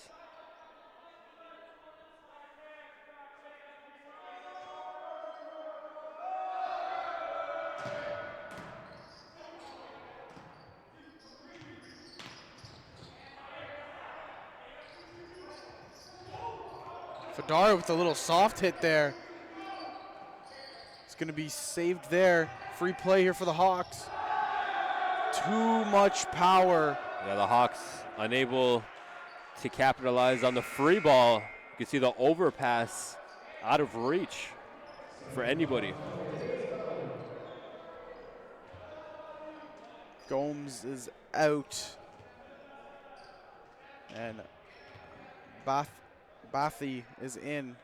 Fadare with a little soft hit there. It's going to be saved there. Free play here for the Hawks. Too much power. Yeah, the Hawks unable to capitalize on the free ball. You can see the overpass out of reach for anybody. Gomes is out. And Bathy is in.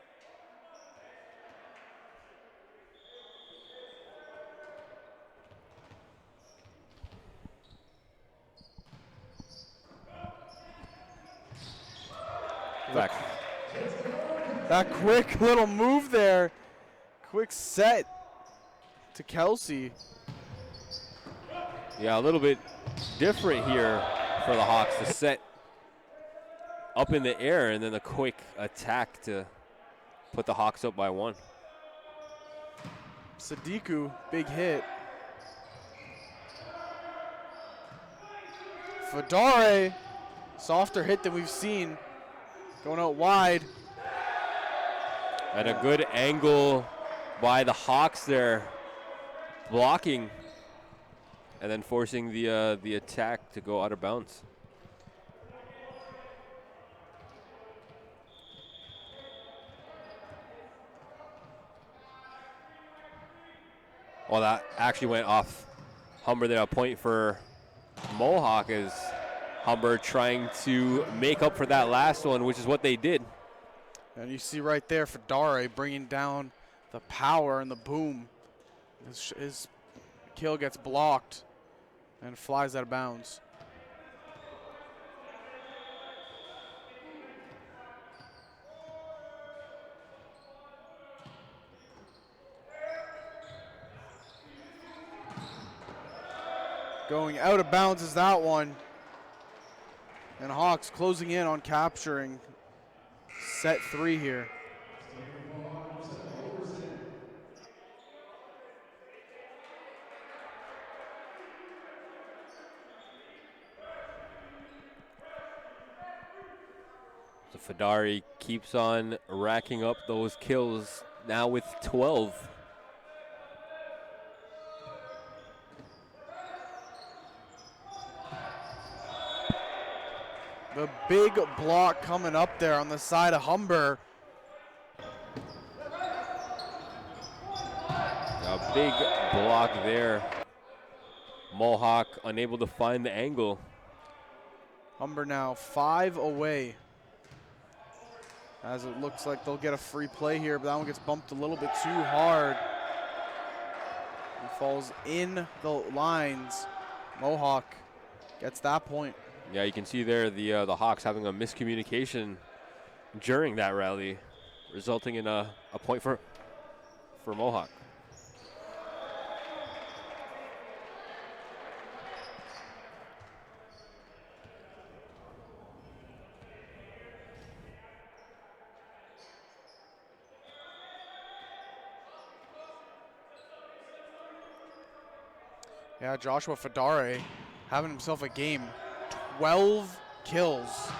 Back. That quick little move there. Quick set to Kelsey. Yeah, a little bit different here for the Hawks to set up in the air and then a quick attack to put the Hawks up by 1. Sadiku, big hit. Fadare softer hit than we've seen. Going out wide. And a good angle by the Hawks there, blocking and then forcing the attack to go out of bounds. Well, that actually went off Humber there. A point for Mohawk as Humber trying to make up for that last one, which is what they did. And you see right there Fedare bringing down the power and the boom. His kill gets blocked and flies out of bounds. Going out of bounds is that one. And Hawks closing in on capturing set 3 here. So Fedare keeps on racking up those kills, now with 12. The big block coming up there on the side of Humber. A big block there. Mohawk unable to find the angle. Humber now 5 away. As it looks like they'll get a free play here, but that one gets bumped a little bit too hard. It falls in the lines. Mohawk gets that point. Yeah, you can see there the Hawks having a miscommunication during that rally, resulting in a point for Mohawk. Yeah, Joshua Fedare having himself a game. 12 kills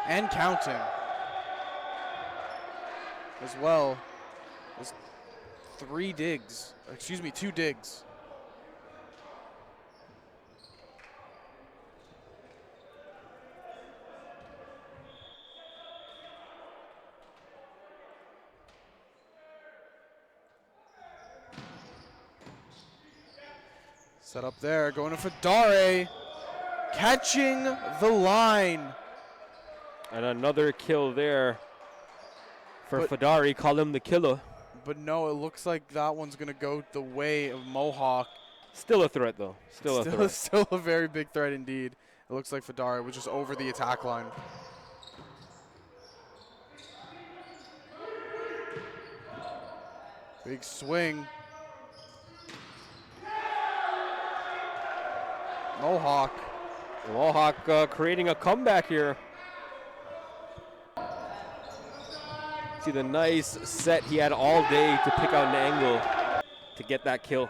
and counting as well as 2 digs. Set up there, going to Fedare. Catching the line. And another kill there for Fedare. Call him the killer. But no, it looks like that one's going to go the way of Mohawk. Still a threat, though. Still a threat. Still a very big threat indeed. It looks like Fedare was just over the attack line. Big swing. Mohawk creating a comeback here. See the nice set he had all day to pick out an angle to get that kill.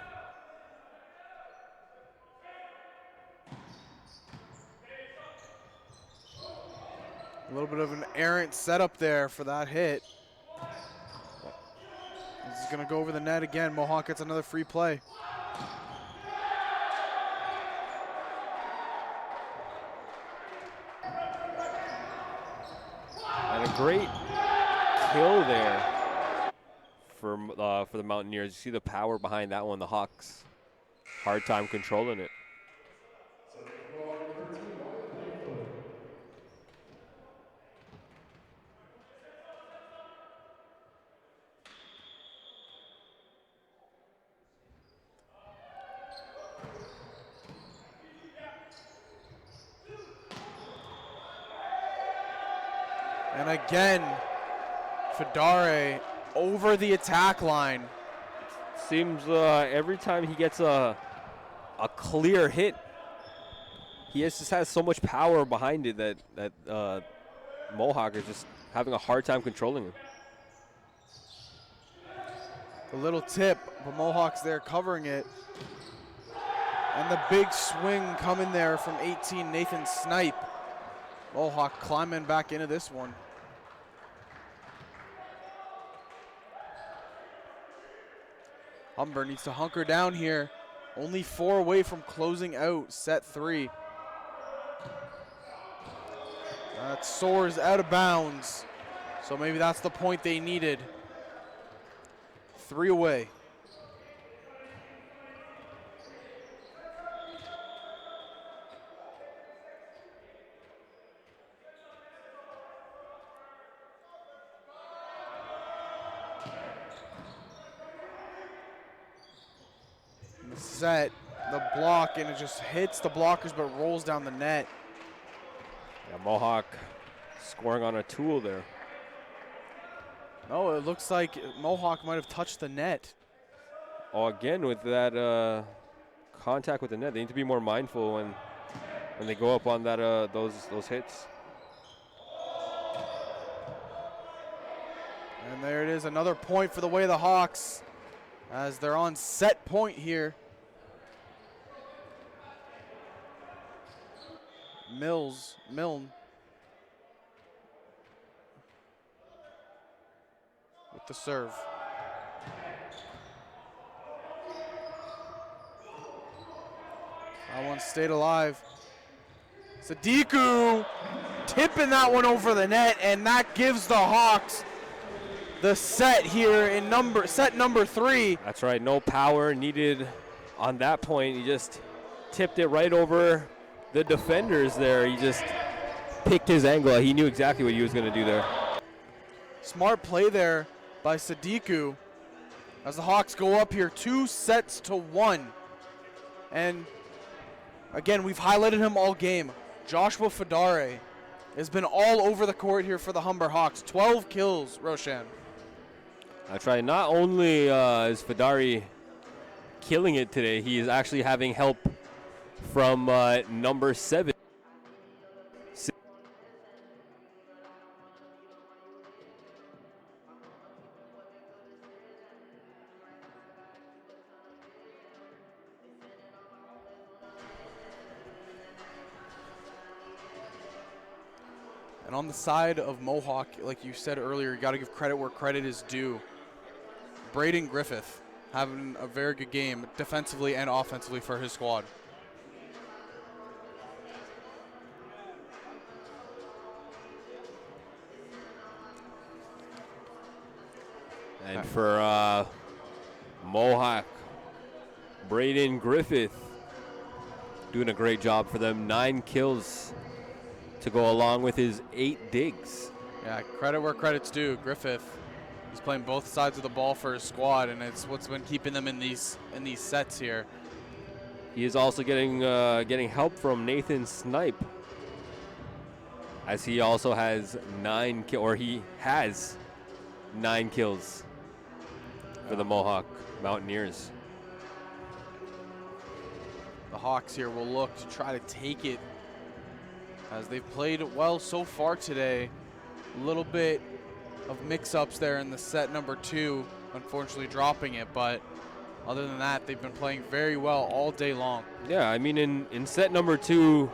A little bit of an errant setup there for that hit. This is going to go over the net again. Mohawk gets another free play. And a great kill there for the Mountaineers. You see the power behind that one. The Hawks, hard time controlling it. And again, Fedare over the attack line. Seems every time he gets a clear hit, he just has so much power behind it that Mohawk is just having a hard time controlling him. A little tip, but Mohawk's there covering it. And the big swing coming there from 18, Nathan Snipe. Mohawk climbing back into this one. Humber needs to hunker down here. Only 4 away from closing out set 3. That soars out of bounds. So maybe that's the point they needed. 3 away. Set the block, and it just hits the blockers but rolls down the net. Yeah, Mohawk scoring on a tool there. Oh, it looks like Mohawk might have touched the net. Oh, again with that contact with the net, they need to be more mindful when they go up on that those hits. And there it is, another point for the way the Hawks as they're on set point here. Milne with the serve. That one stayed alive. Sadiku tipping that one over the net, and that gives the Hawks the set here in set number 3. That's right, no power needed on that point. He just tipped it right over the defenders there. He just picked his angle. He knew exactly what he was going to do there. Smart play there by Sadiku as the Hawks go up here 2-1. And again, we've highlighted him all game. Joshua Fedare has been all over the court here for the Humber Hawks. 12 kills, Roshan. That's right. Not only is Fedare killing it today, he is actually having help from number 7. And on the side of Mohawk, like you said earlier, you got to give credit where credit is due. Braden Griffith having a very good game defensively and offensively for his squad. And for Mohawk, Braden Griffith doing a great job for them. 9 kills to go along with his 8 digs. Yeah, credit where credit's due. Griffith, he's playing both sides of the ball for his squad, and it's what's been keeping them in these sets here. He is also getting help from Nathan Snipe, as he also has 9 he has 9 kills for the Mohawk Mountaineers. The Hawks here will look to try to take it as they've played well so far today. A little bit of mix-ups there in the set number 2, unfortunately dropping it, but other than that, they've been playing very well all day long. Yeah, I mean, in set number 2,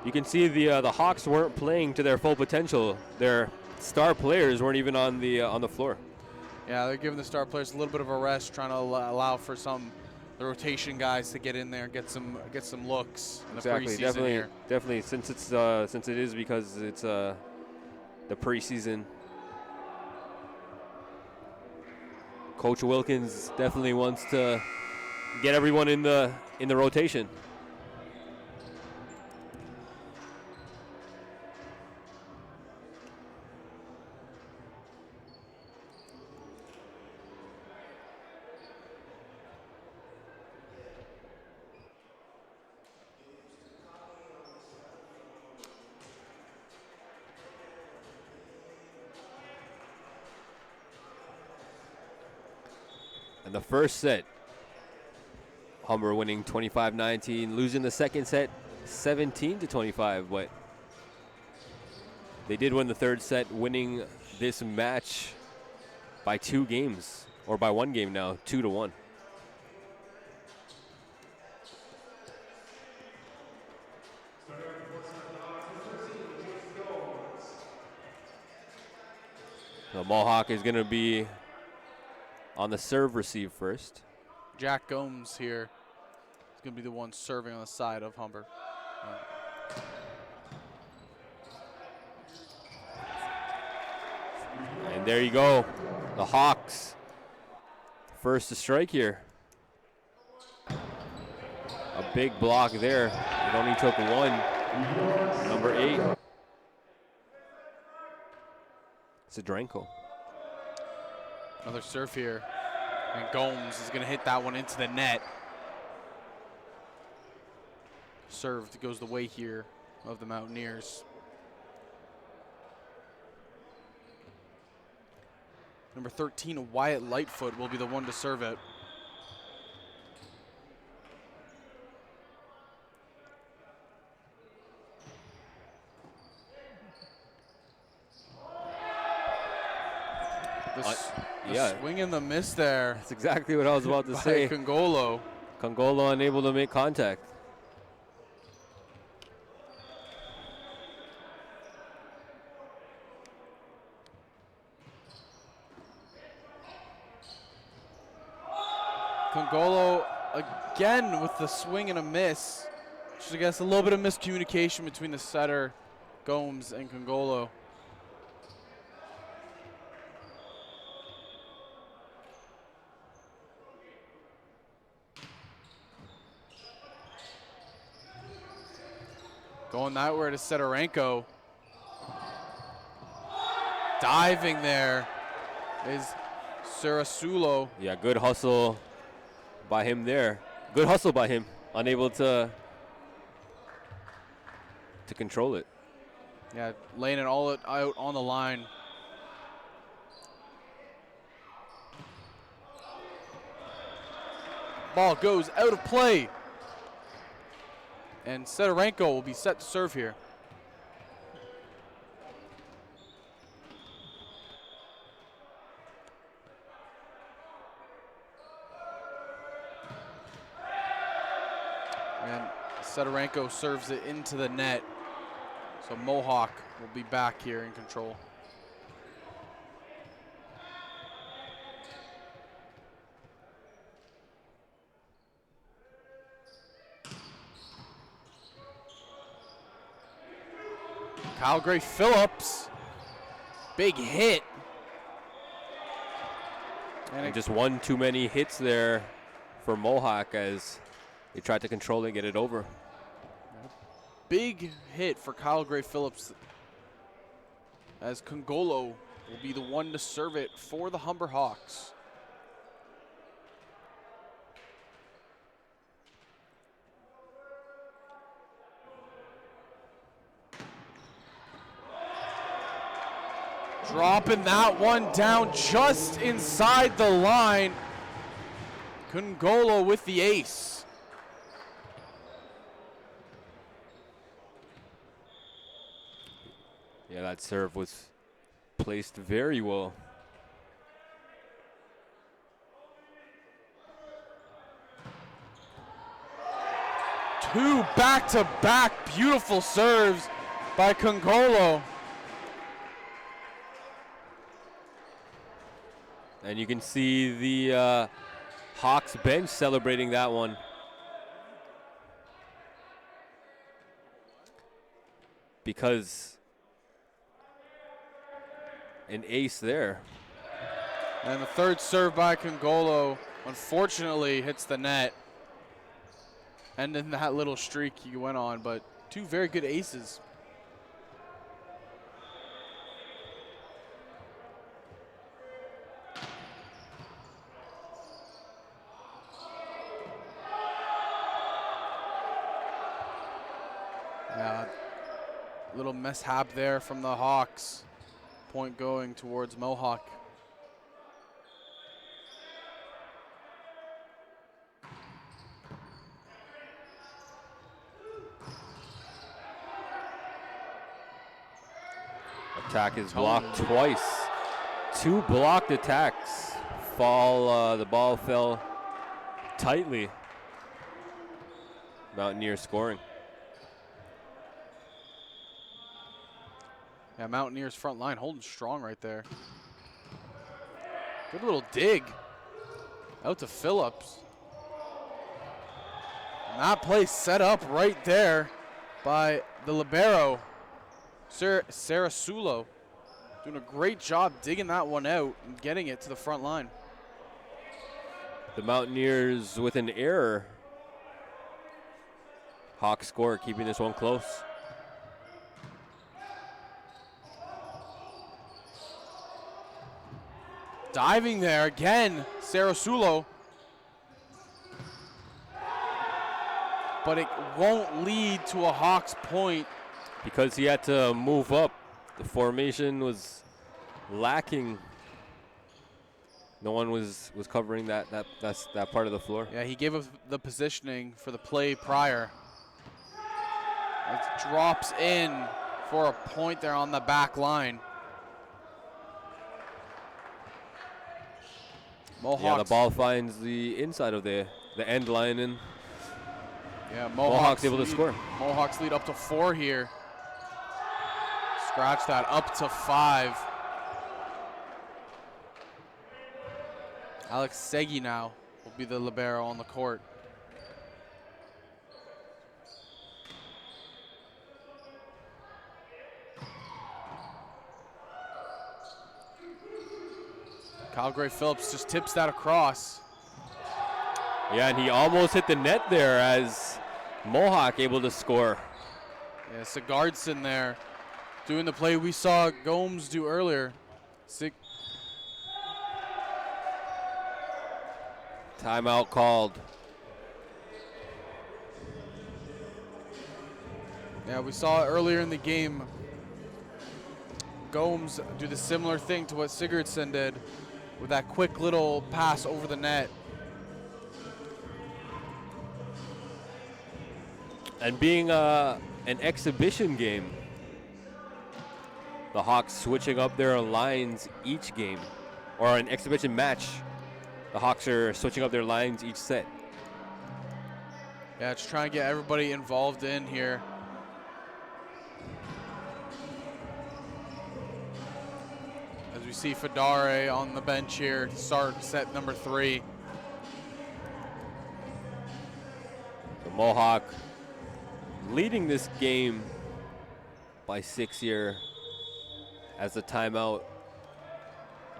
you can see the Hawks weren't playing to their full potential. Their star players weren't even on the floor. Yeah, they're giving the star players a little bit of a rest, trying to allow for the rotation guys to get in there and get some looks in the preseason here. Definitely, since it is because it's the preseason. Coach Wilkins definitely wants to get everyone in the rotation. In the first set, Humber winning 25-19, losing the second set 17-25, but they did win the third set, winning this match by 2 games, or by 1 game now, 2-1. So Mohawk is going to be on the serve receive first. Jack Gomes here is going to be the one serving on the side of Humber. And there you go. The Hawks first to strike here. A big block there. It only took one. Number 8. Zadrenko. Another serve here. And Gomes is going to hit that one into the net. Served goes the way here of the Mountaineers. Number 13, Wyatt Lightfoot, will be the one to serve it. The swing and the miss there. That's exactly what I was about to say. Congolo. Congolo unable to make contact. Congolo again with the swing and a miss. Just, I guess, a little bit of miscommunication between the setter, Gomes, and Congolo. Going that way to Sedorenko. Diving there is Sarasulo. Yeah, good hustle by him there. Good hustle by him. Unable to control it. Yeah, laying it all out on the line. Ball goes out of play. And Sedorenko will be set to serve here. And Sedorenko serves it into the net. So Mohawk will be back here in control. Kyle Gray Phillips, big hit. And just one too many hits there for Mohawk as they tried to control it and get it over. Big hit for Kyle Gray Phillips as Congolo will be the one to serve it for the Humber Hawks. Dropping that one down just inside the line. Congolo with the ace. Yeah, that serve was placed very well. Two back-to-back beautiful serves by Congolo. And you can see the Hawks bench celebrating that one. Because an ace there. And the third serve by Congolo unfortunately hits the net. Ending that little streak he went on, but two very good aces. Yeah, little mishap there from the Hawks. Point going towards Mohawk. Attack is blocked twice. Two blocked attacks. The ball fell tightly. Mountaineers scoring. Yeah, Mountaineers front line holding strong right there. Good little dig. Out to Phillips. And that play set up right there by the libero, Sarasulo. Doing a great job digging that one out and getting it to the front line. The Mountaineers with an error. Hawks score, keeping this one close. Diving there again, Sarasulo. But it won't lead to a Hawks point. Because he had to move up. The formation was lacking. No one was covering that part of the floor. Yeah, he gave up the positioning for the play prior. It drops in for a point there on the back line. Mohawks. Yeah, the ball finds the inside of the end line, and yeah, Mohawks able to score. Mohawks lead up to 4 here. Scratch that up to 5. Alex Segi now will be the libero on the court. Calgary Phillips just tips that across. Yeah, and he almost hit the net there as Mohawk able to score. Yeah, Sigurdsson there doing the play we saw Gomes do earlier. Timeout called. Yeah, we saw earlier in the game Gomes do the similar thing to what Sigurdsson did with that quick little pass over the net. And being an exhibition game, the Hawks switching up their lines each game, or an exhibition match, the Hawks are switching up their lines each set. Yeah, just trying to get everybody involved in here. As we see Fedare on the bench here to start set number 3. The Mohawk leading this game by 6 here as the timeout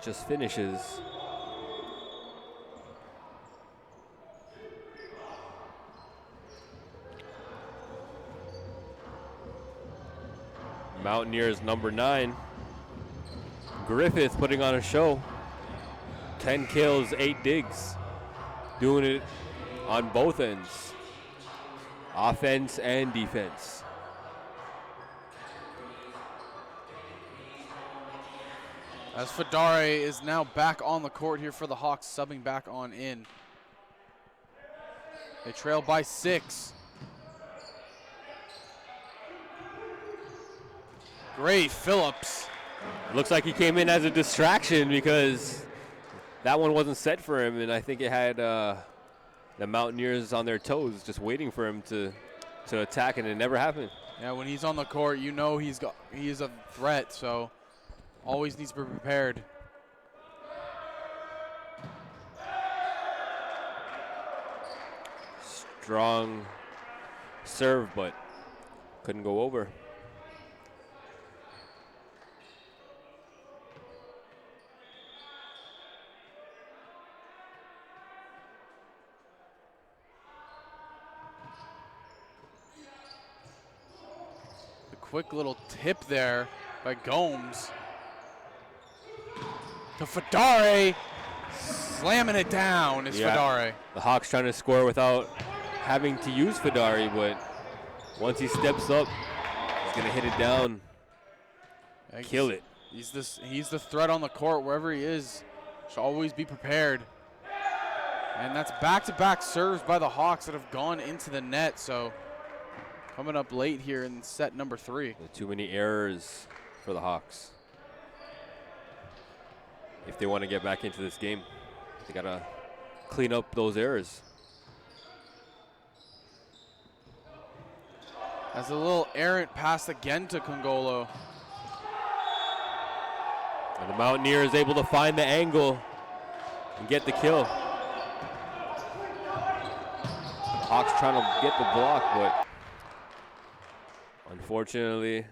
just finishes. Mountaineers number 9. Griffith putting on a show. 10 kills, 8 digs. Doing it on both ends. Offense and defense. As Fedare is now back on the court here for the Hawks, subbing back on in. They trail by 6. Great Phillips. Looks like he came in as a distraction because that one wasn't set for him, and I think it had the Mountaineers on their toes, just waiting for him to attack, and it never happened. Yeah, when he's on the court, you know he is a threat, so always needs to be prepared. Strong serve, but couldn't go over. Quick little tip there by Gomes to Fedare, slamming it down is Fedare. The Hawks trying to score without having to use Fedare, but once he steps up, he's gonna hit it down, kill it. He's the threat on the court wherever he is. Should always be prepared. And that's back-to-back serves by the Hawks that have gone into the net, so coming up late here in set number 3. Too many errors for the Hawks. If they want to get back into this game, they got to clean up those errors. As a little errant pass again to Congolo. And the Mountaineers able to find the angle and get the kill. Hawks trying to get the block, but unfortunately,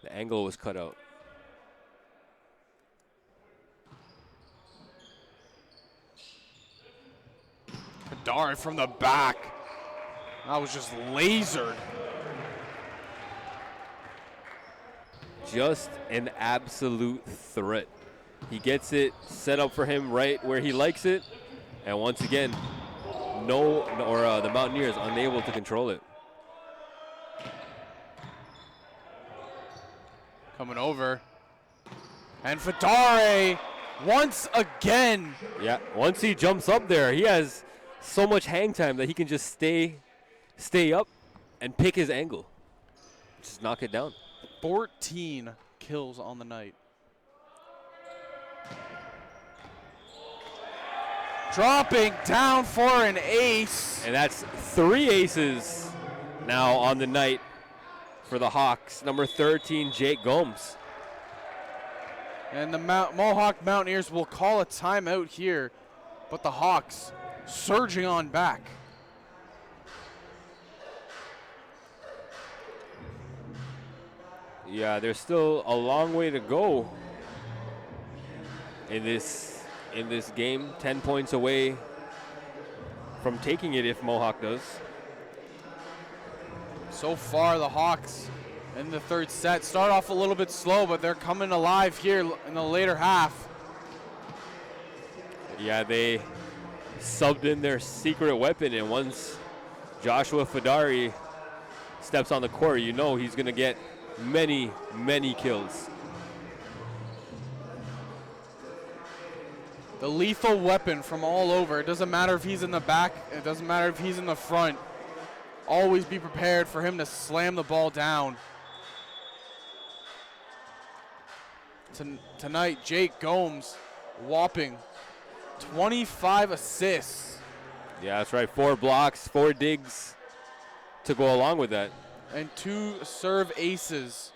the angle was cut out. Kadari from the back. That was just lasered. Just an absolute threat. He gets it set up for him right where he likes it, and once again, the Mountaineers unable to control it. Coming over. And Fadare once again. Yeah, once he jumps up there, he has so much hang time that he can just stay up and pick his angle. Just knock it down. 14 kills on the night. Dropping down for an ace. And that's 3 aces now on the night for the Hawks. Number 13, Jake Gomes. And the Mohawk Mountaineers will call a timeout here, but the Hawks surging on back. Yeah, there's still a long way to go in this game. 10 points away from taking it if Mohawk does. So far, the Hawks in the third set start off a little bit slow, but they're coming alive here in the later half. Yeah, they subbed in their secret weapon, and once Joshua Fadari steps on the court, you know he's going to get many, many kills. The lethal weapon from all over. It doesn't matter if he's in the back. It doesn't matter if he's in the front. Always be prepared for him to slam the ball down. Tonight, Jake Gomes whopping 25 assists. Yeah, that's right. 4 blocks, 4 digs to go along with that. And 2 serve aces.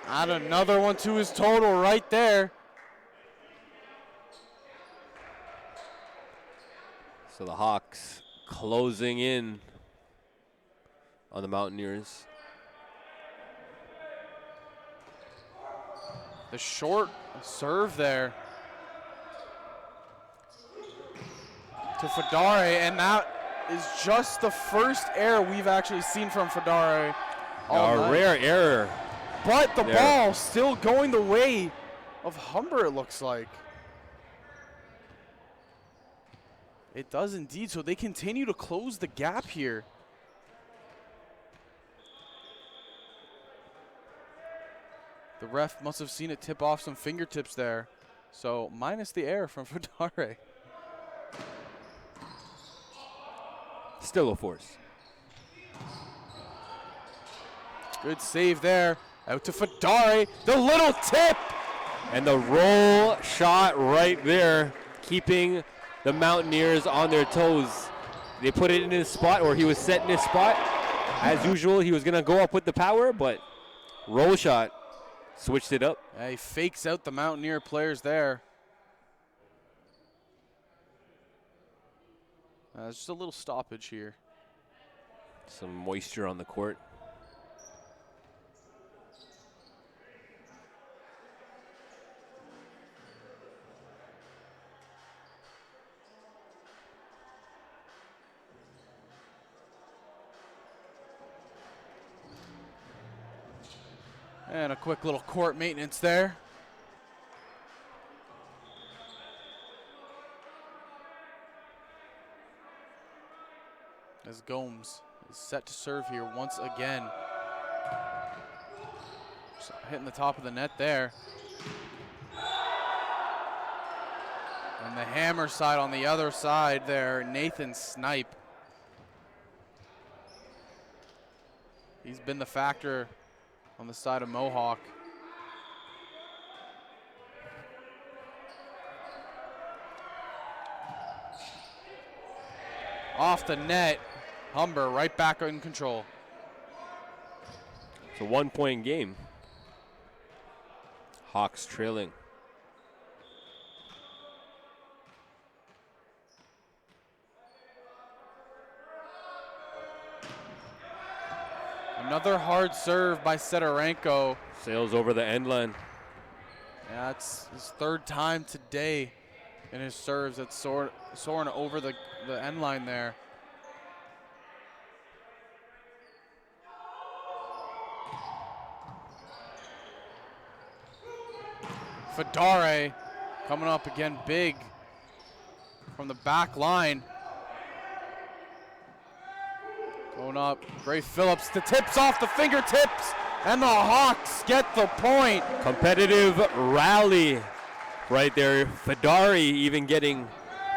Add another one to his total right there. So the Hawks closing in on the Mountaineers. The short serve there to Fadare, and that is just the first error we've actually seen from Fadare all night. A rare error. But the there. ball still going the way of Humber, it looks like. It does indeed, so they continue to close the gap here. The ref must have seen it tip off some fingertips there. So minus the error from Fadare. Still a force. Good save there. Out to Fadare. The little tip. And the roll shot right there, keeping the Mountaineers on their toes. They put it in his spot, or he was set in his spot. As usual, he was going to go up with the power, but roll shot switched it up. Yeah, he fakes out the Mountaineer players there. Just a little stoppage here. Some moisture on the court. And a quick little court maintenance there. As Gomes is set to serve here once again. Just hitting the top of the net there. And the hammer side on the other side there, Nathan Snipe. He's been the factor on the side of Mohawk. Off the net. Humber right back in control. It's a 1-point game. Hawks trailing. Another hard serve by Sedorenko. Sails over the end line. Yeah, it's his 3rd time today in his serves. It's soaring over the end line there. Fedare coming up again big from the back line. Going up, Gray Phillips, the tips off the fingertips, and the Hawks get the point. Competitive rally right there. Fedare even getting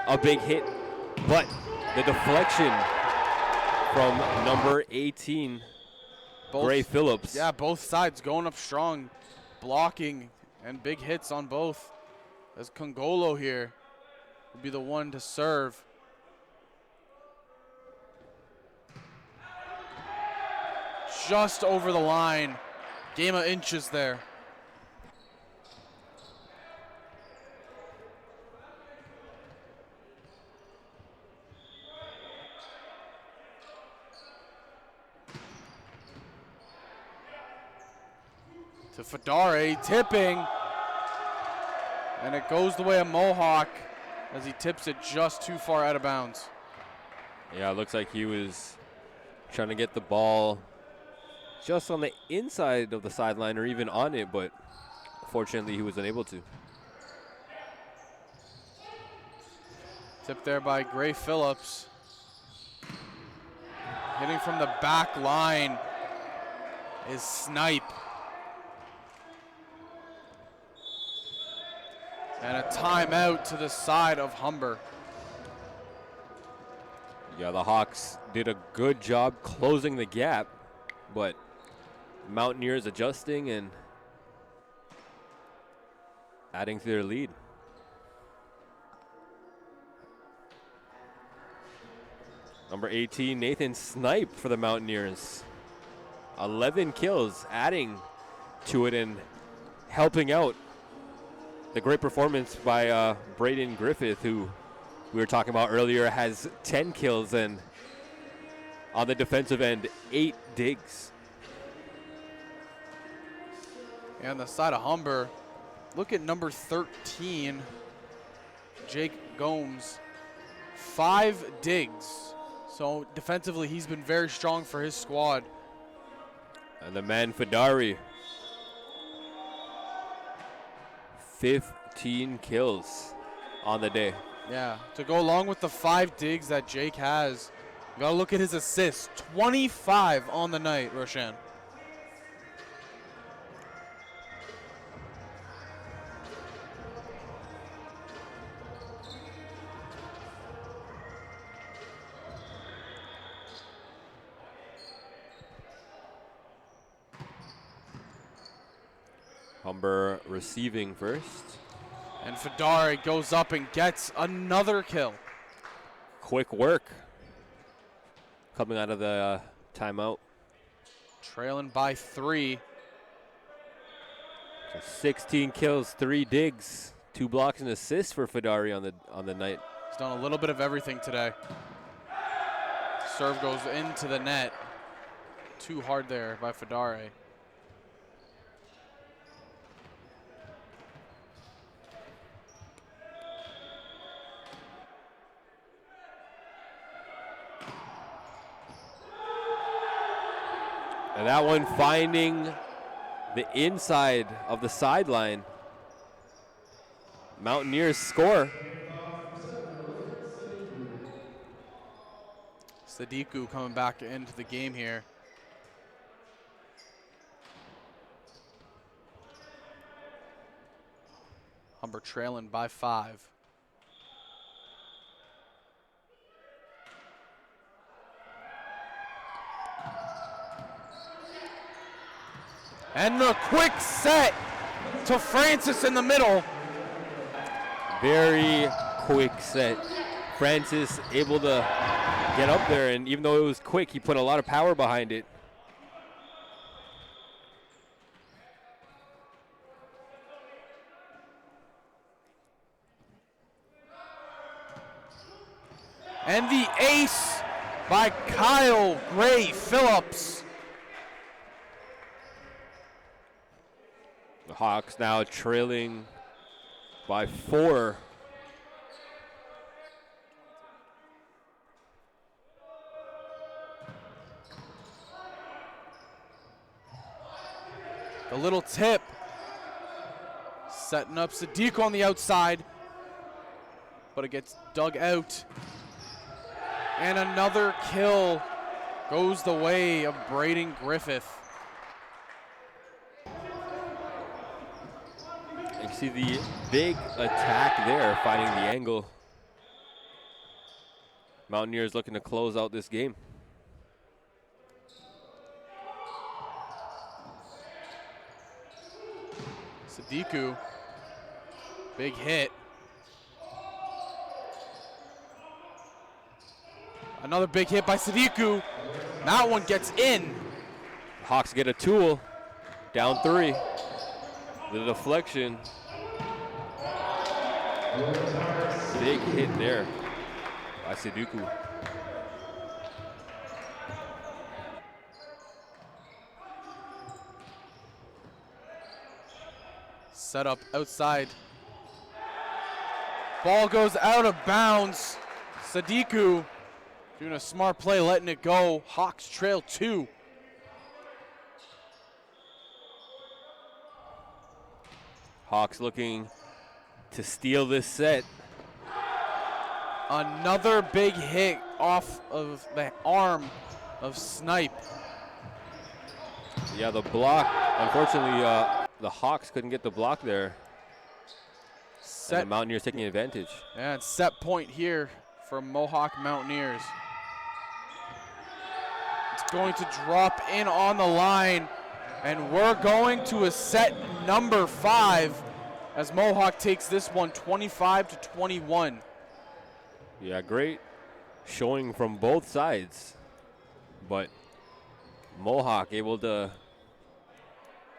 a big hit, but the deflection from number 18, Gray Phillips. Yeah, both sides going up strong, blocking, and big hits on both. As Congolo here will be the one to serve. Just over the line. Game of inches there. To Fedare, tipping. And it goes the way of Mohawk as he tips it just too far out of bounds. Yeah, it looks like he was trying to get the ball just on the inside of the sideline or even on it, but fortunately he was unable to. Tip there by Gray Phillips. Hitting from the back line is Snipe. And a timeout to the side of Humber. Yeah, the Hawks did a good job closing the gap, but Mountaineers adjusting and adding to their lead. Number 18, Nathan Snipe for the Mountaineers. 11 kills, adding to it and helping out. The great performance by Braden Griffith, who we were talking about earlier, has 10 kills and on the defensive end, 8 digs. And on the side of Humber, look at number 13, Jake Gomes. 5 digs. So defensively, he's been very strong for his squad. And the man Fedare, 15 kills on the day. Yeah, to go along with the 5 digs that Jake has, you gotta look at his assists. 25 on the night, Roshan. Humber receiving first. And Fedare goes up and gets another kill. Quick work coming out of the timeout. Trailing by 3. So 16 kills, 3 digs, 2 blocks and assists for Fedare on the night. He's done a little bit of everything today. Serve goes into the net. Too hard there by Fedare. And that one finding the inside of the sideline. Mountaineers score. Sadiku coming back into the game here. Humber trailing by 5. And a quick set to Francis in the middle. Very quick set. Francis able to get up there, and even though it was quick, he put a lot of power behind it. And the ace by Kyle Gray Phillips. The Hawks now trailing by 4. The little tip. Setting up Sadiq on the outside. But it gets dug out. And another kill goes the way of Braden Griffith. You see the big attack there, finding the angle. Mountaineers looking to close out this game. Sadiku, big hit. Another big hit by Sadiku. That one gets in. Hawks get a tool, down 3. The deflection. Big hit there by Sadiku. Set up outside. Ball goes out of bounds. Sadiku doing a smart play, letting it go. Hawks trail 2. Hawks looking to steal this set. Another big hit off of the arm of Snipe. Yeah, the block, unfortunately, the Hawks couldn't get the block there. And the Mountaineers taking advantage. And set point here for Mohawk Mountaineers. It's going to drop in on the line, and we're going to a set number 5 as Mohawk takes this one 25-21. Yeah, great showing from both sides, but Mohawk able to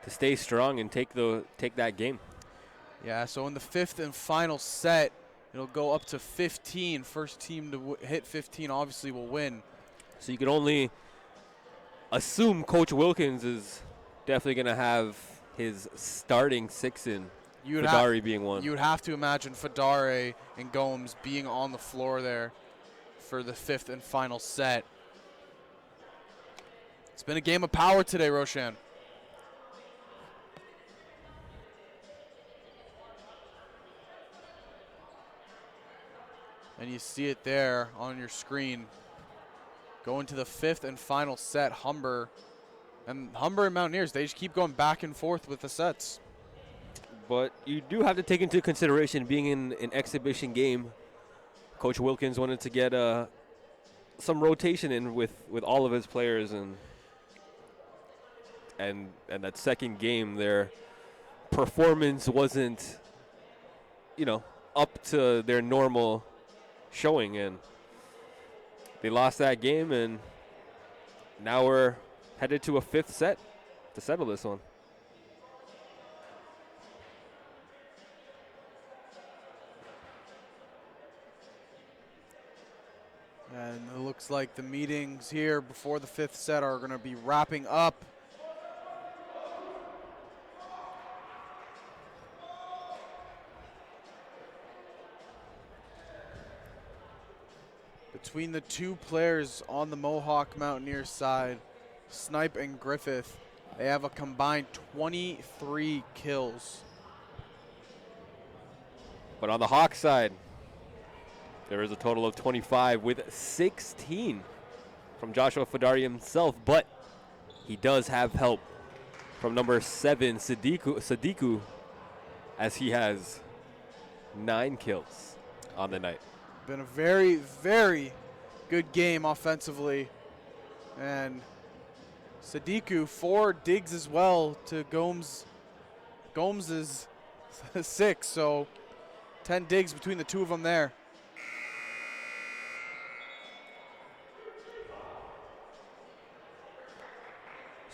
stay strong and take that game. Yeah, so in the 5th and final set, it'll go up to 15. First team to hit 15 obviously will win. So you can only assume Coach Wilkins is definitely going to have his starting 6 in, Fadari being one. You would have to imagine Fadare and Gomes being on the floor there for the 5th and final set. It's been a game of power today, Roshan. And you see it there on your screen. Going to the 5th and final set, Humber and Mountaineers, they just keep going back and forth with the sets. But you do have to take into consideration being in an exhibition game. Coach Wilkins wanted to get some rotation in with all of his players, and that second game, their performance wasn't, up to their normal showing, and they lost that game, and now we're headed to a 5th set to settle this one. And it looks like the meetings here before the 5th set are going to be wrapping up. Between the 2 players on the Mohawk Mountaineers side, Snipe and Griffith, they have a combined 23 kills. But on the Hawk side, there is a total of 25 with 16 from Joshua Fadari himself, but he does have help from number 7, Sadiku, as he has 9 kills on the night. Been a very, very good game offensively. And Sadiku, 4 digs as well to Gomes's 6, so 10 digs between the 2 of them there.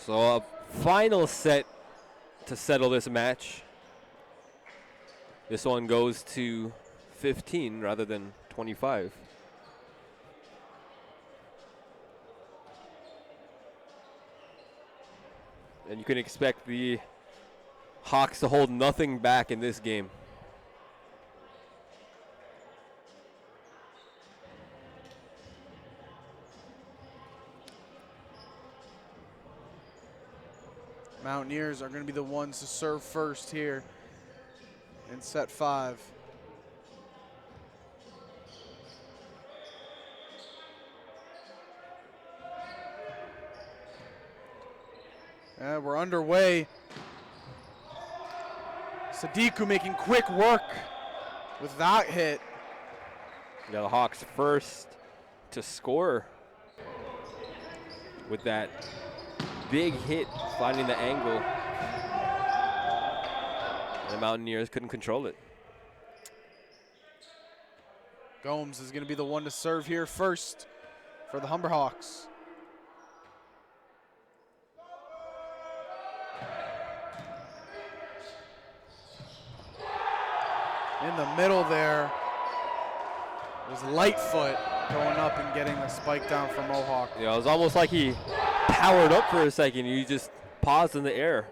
So a final set to settle this match. This one goes to 15 rather than 25. And you can expect the Hawks to hold nothing back in this game. Mountaineers are going to be the ones to serve first here in set 5. We're underway. Sadiku making quick work with that hit. Yeah, the Hawks first to score with that big hit, finding the angle. And the Mountaineers couldn't control it. Gomes is going to be the one to serve here first for the Humber Hawks. In the middle there was Lightfoot going up and getting the spike down for Mohawk. Yeah, it was almost like he powered up for a second. You just paused in the air.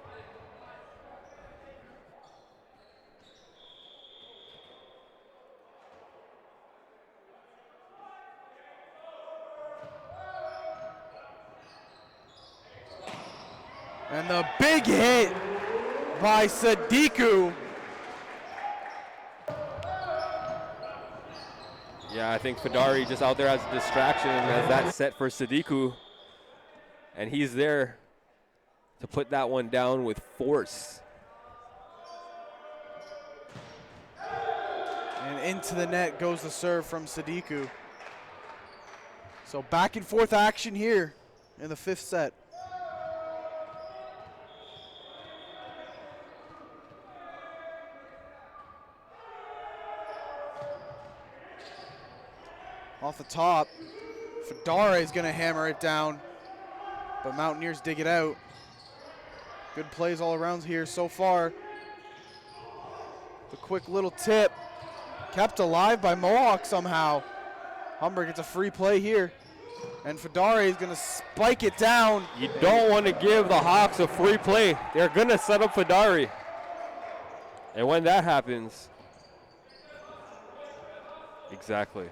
And the big hit by Sadiku. Yeah, I think Fadari just out there as a distraction as that set for Sadiku. And he's there to put that one down with force. And into the net goes the serve from Sadiku. So back and forth action here in the 5th set. Off the top, Fadare is going to hammer it down, but Mountaineers dig it out. Good plays all around here so far. The quick little tip, kept alive by Mohawk somehow. Humber gets a free play here, and Fadare is going to spike it down. You don't want to give the Hawks a free play. They're going to set up Fadare. And when that happens, exactly.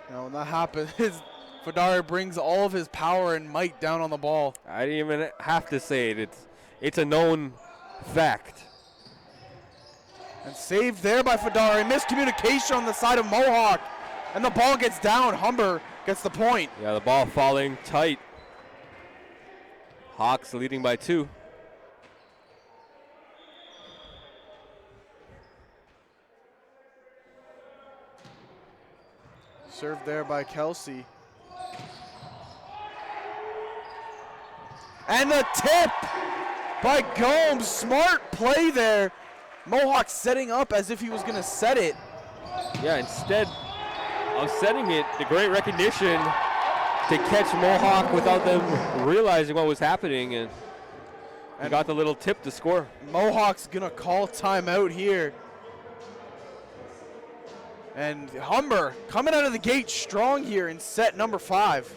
You know, when that happens, Fadare brings all of his power and might down on the ball. I didn't even have to say it. It's a known fact. And saved there by Fadare. Miscommunication on the side of Mohawk. And the ball gets down. Humber gets the point. Yeah, the ball falling tight. Hawks leading by 2. Served there by Kelsey. And the tip by Gomes. Smart play there. Mohawk setting up as if he was going to set it. Yeah, instead of setting it, the great recognition to catch Mohawk without them realizing what was happening, and got the little tip to score. Mohawk's going to call timeout here. And Humber coming out of the gate strong here in set number 5.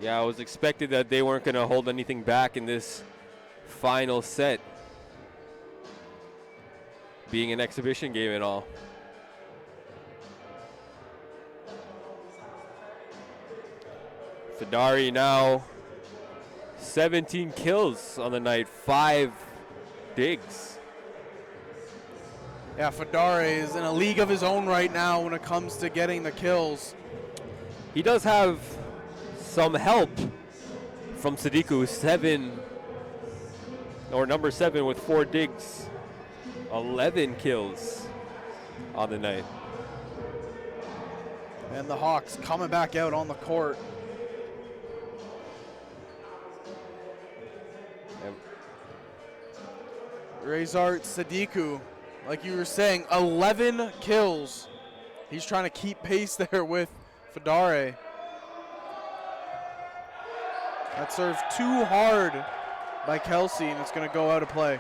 Yeah, I was expected that they weren't going to hold anything back in this final set, being an exhibition game and all. Fadari now 17 kills on the night, 5 digs. Yeah, Fadare is in a league of his own right now when it comes to getting the kills. He does have some help from Sadiku, number 7 with 4 digs, 11 kills on the night. And the Hawks coming back out on the court. Rezart Sadiku, like you were saying, 11 kills. He's trying to keep pace there with Fadare. That serve too hard by Kelsey, and it's going to go out of play.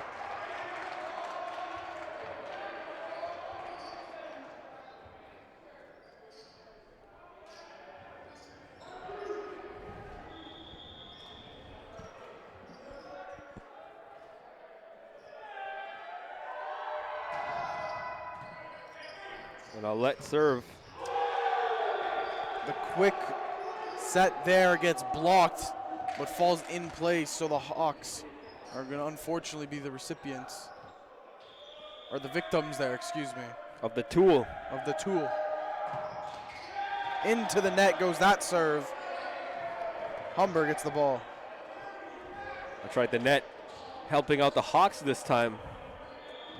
And a let serve. The quick set there gets blocked, but falls in place, so the Hawks are going to unfortunately be the recipients, or the victims there, excuse me. Of the tool. Of the tool. Into the net goes that serve. Humber gets the ball. That's right, the net helping out the Hawks this time,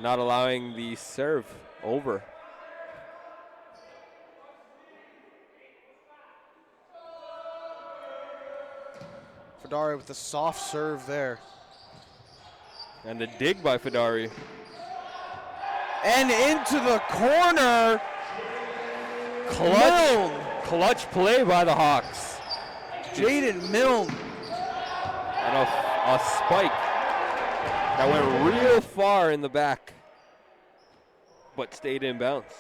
not allowing the serve over. Fedari with the soft serve there. And the dig by Fedari. And into the corner. Clutch play by the Hawks. Jaden Milne. And a spike that went real far in the back, but stayed in bounds.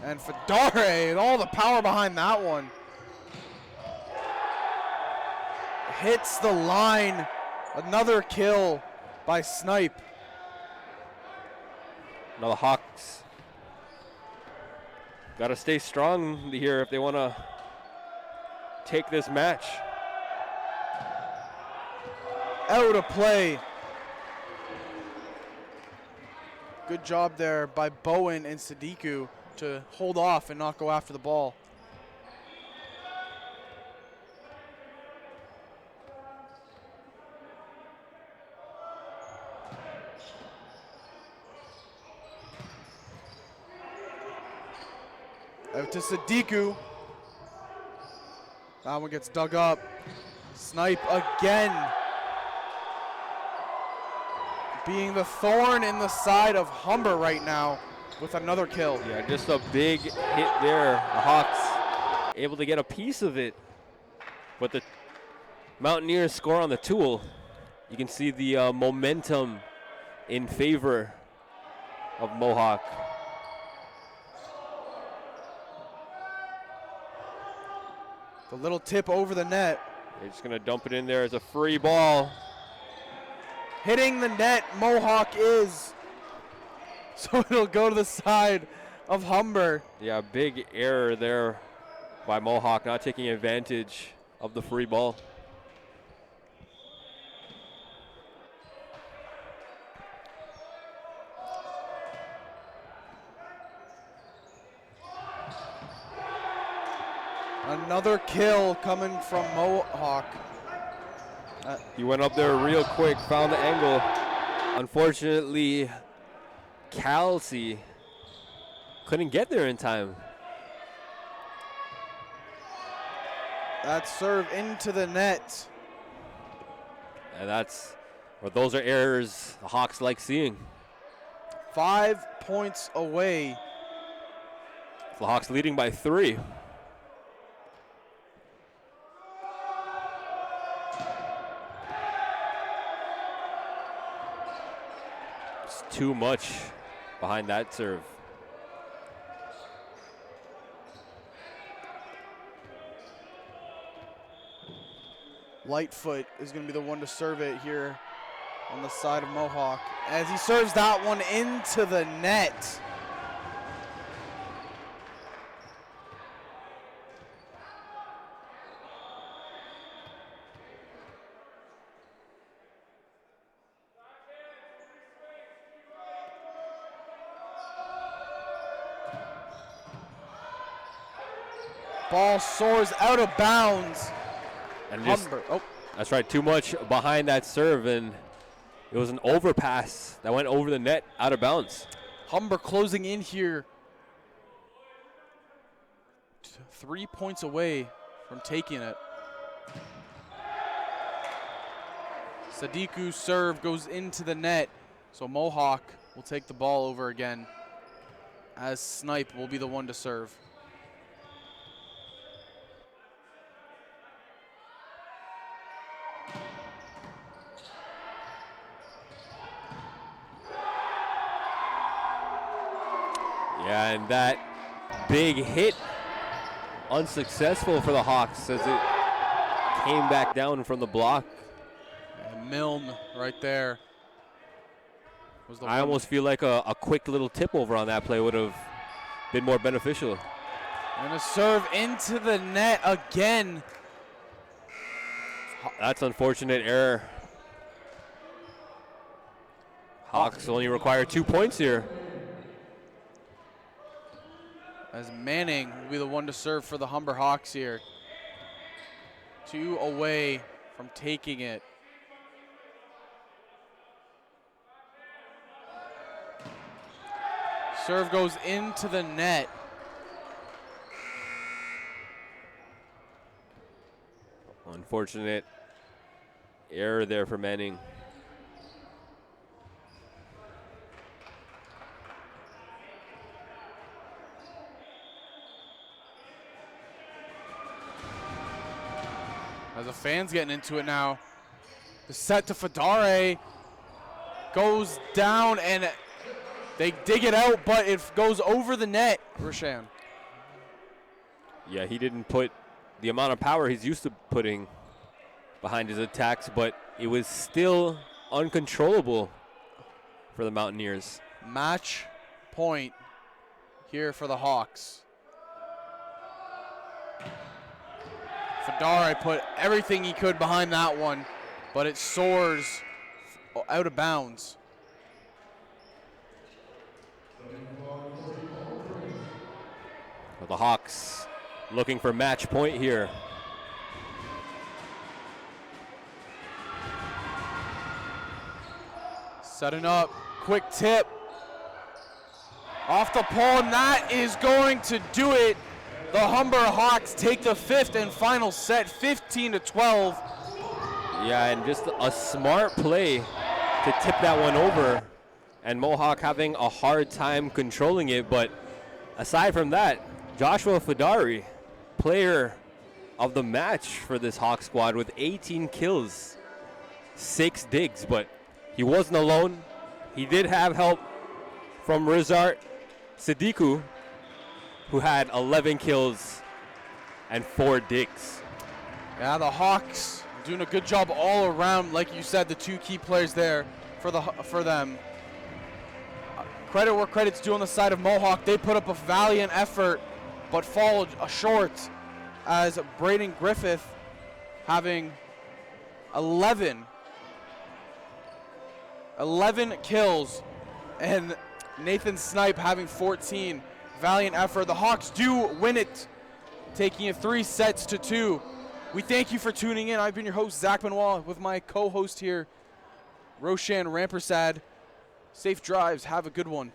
And Fedari, all the power behind that one. Hits the line. Another kill by Snipe. Now the Hawks got to stay strong here if they want to take this match. Out of play. Good job there by Bowen and Sadiku to hold off and not go after the ball. Out to Sadiku. That one gets dug up. Snipe again. Being the thorn in the side of Humber right now with another kill. Yeah, just a big hit there. The Hawks able to get a piece of it. But the Mountaineers score on the tool. You can see the momentum in favor of Mohawk. The little tip over the net. They're just going to dump it in there as a free ball. Hitting the net, Mohawk is. So it'll go to the side of Humber. Yeah, big error there by Mohawk, not taking advantage of the free ball. Another kill coming from Mohawk. He went up there real quick, found the angle. Unfortunately, Kelsey couldn't get there in time. That serve into the net. And those are errors the Hawks like seeing. 5 points away. The Hawks leading by 3. Too much behind that serve. Lightfoot is going to be the one to serve it here on the side of Mohawk as he serves that one into the net. Ball soars out of bounds. And Humber. That's right, too much behind that serve, and it was an overpass that went over the net, out of bounds. Humber closing in here. 3 points away from taking it. Sadiku's serve goes into the net, so Mohawk will take the ball over again as Snipe will be the one to serve. that big hit unsuccessful for the Hawks as it came back down from the block. And Milne right there. Was the I almost feel like a quick little tip over on that play would have been more beneficial. And a serve into the net again. That's unfortunate error. Hawks only require 2 points here. As Manning will be the one to serve for the Humber Hawks here. 2 away from taking it. Serve goes into the net. Unfortunate error there for Manning. As the fans getting into it now. The set to Fedare goes down and they dig it out, but it goes over the net, Roshan. Yeah, he didn't put the amount of power he's used to putting behind his attacks, but it was still uncontrollable for the Mountaineers. Match point here for the Hawks. Fedare put everything he could behind that one, but it soars out of bounds. Well, the Hawks looking for match point here. Setting up, quick tip. Off the pole, and that is going to do it. The Humber Hawks take the 5th and final set, 15-12. Yeah, and just a smart play to tip that one over, and Mohawk having a hard time controlling it. But aside from that, Joshua Fedare, player of the match for this Hawk squad with 18 kills, 6 digs, but he wasn't alone. He did have help from Rizart Sadiku, who had 11 kills and 4 digs. Yeah, the Hawks doing a good job all around. Like you said, the 2 key players there for them. Credit where credit's due on the side of Mohawk. They put up a valiant effort, but followed short as Braden Griffith having 11 kills and Nathan Snipe having 14. Valiant effort. The Hawks do win it, taking it 3-2. We thank you for tuning in. I've been your host, Zach Benoit, with my co-host here, Roshan Rampersad. Safe drives. Have a good one.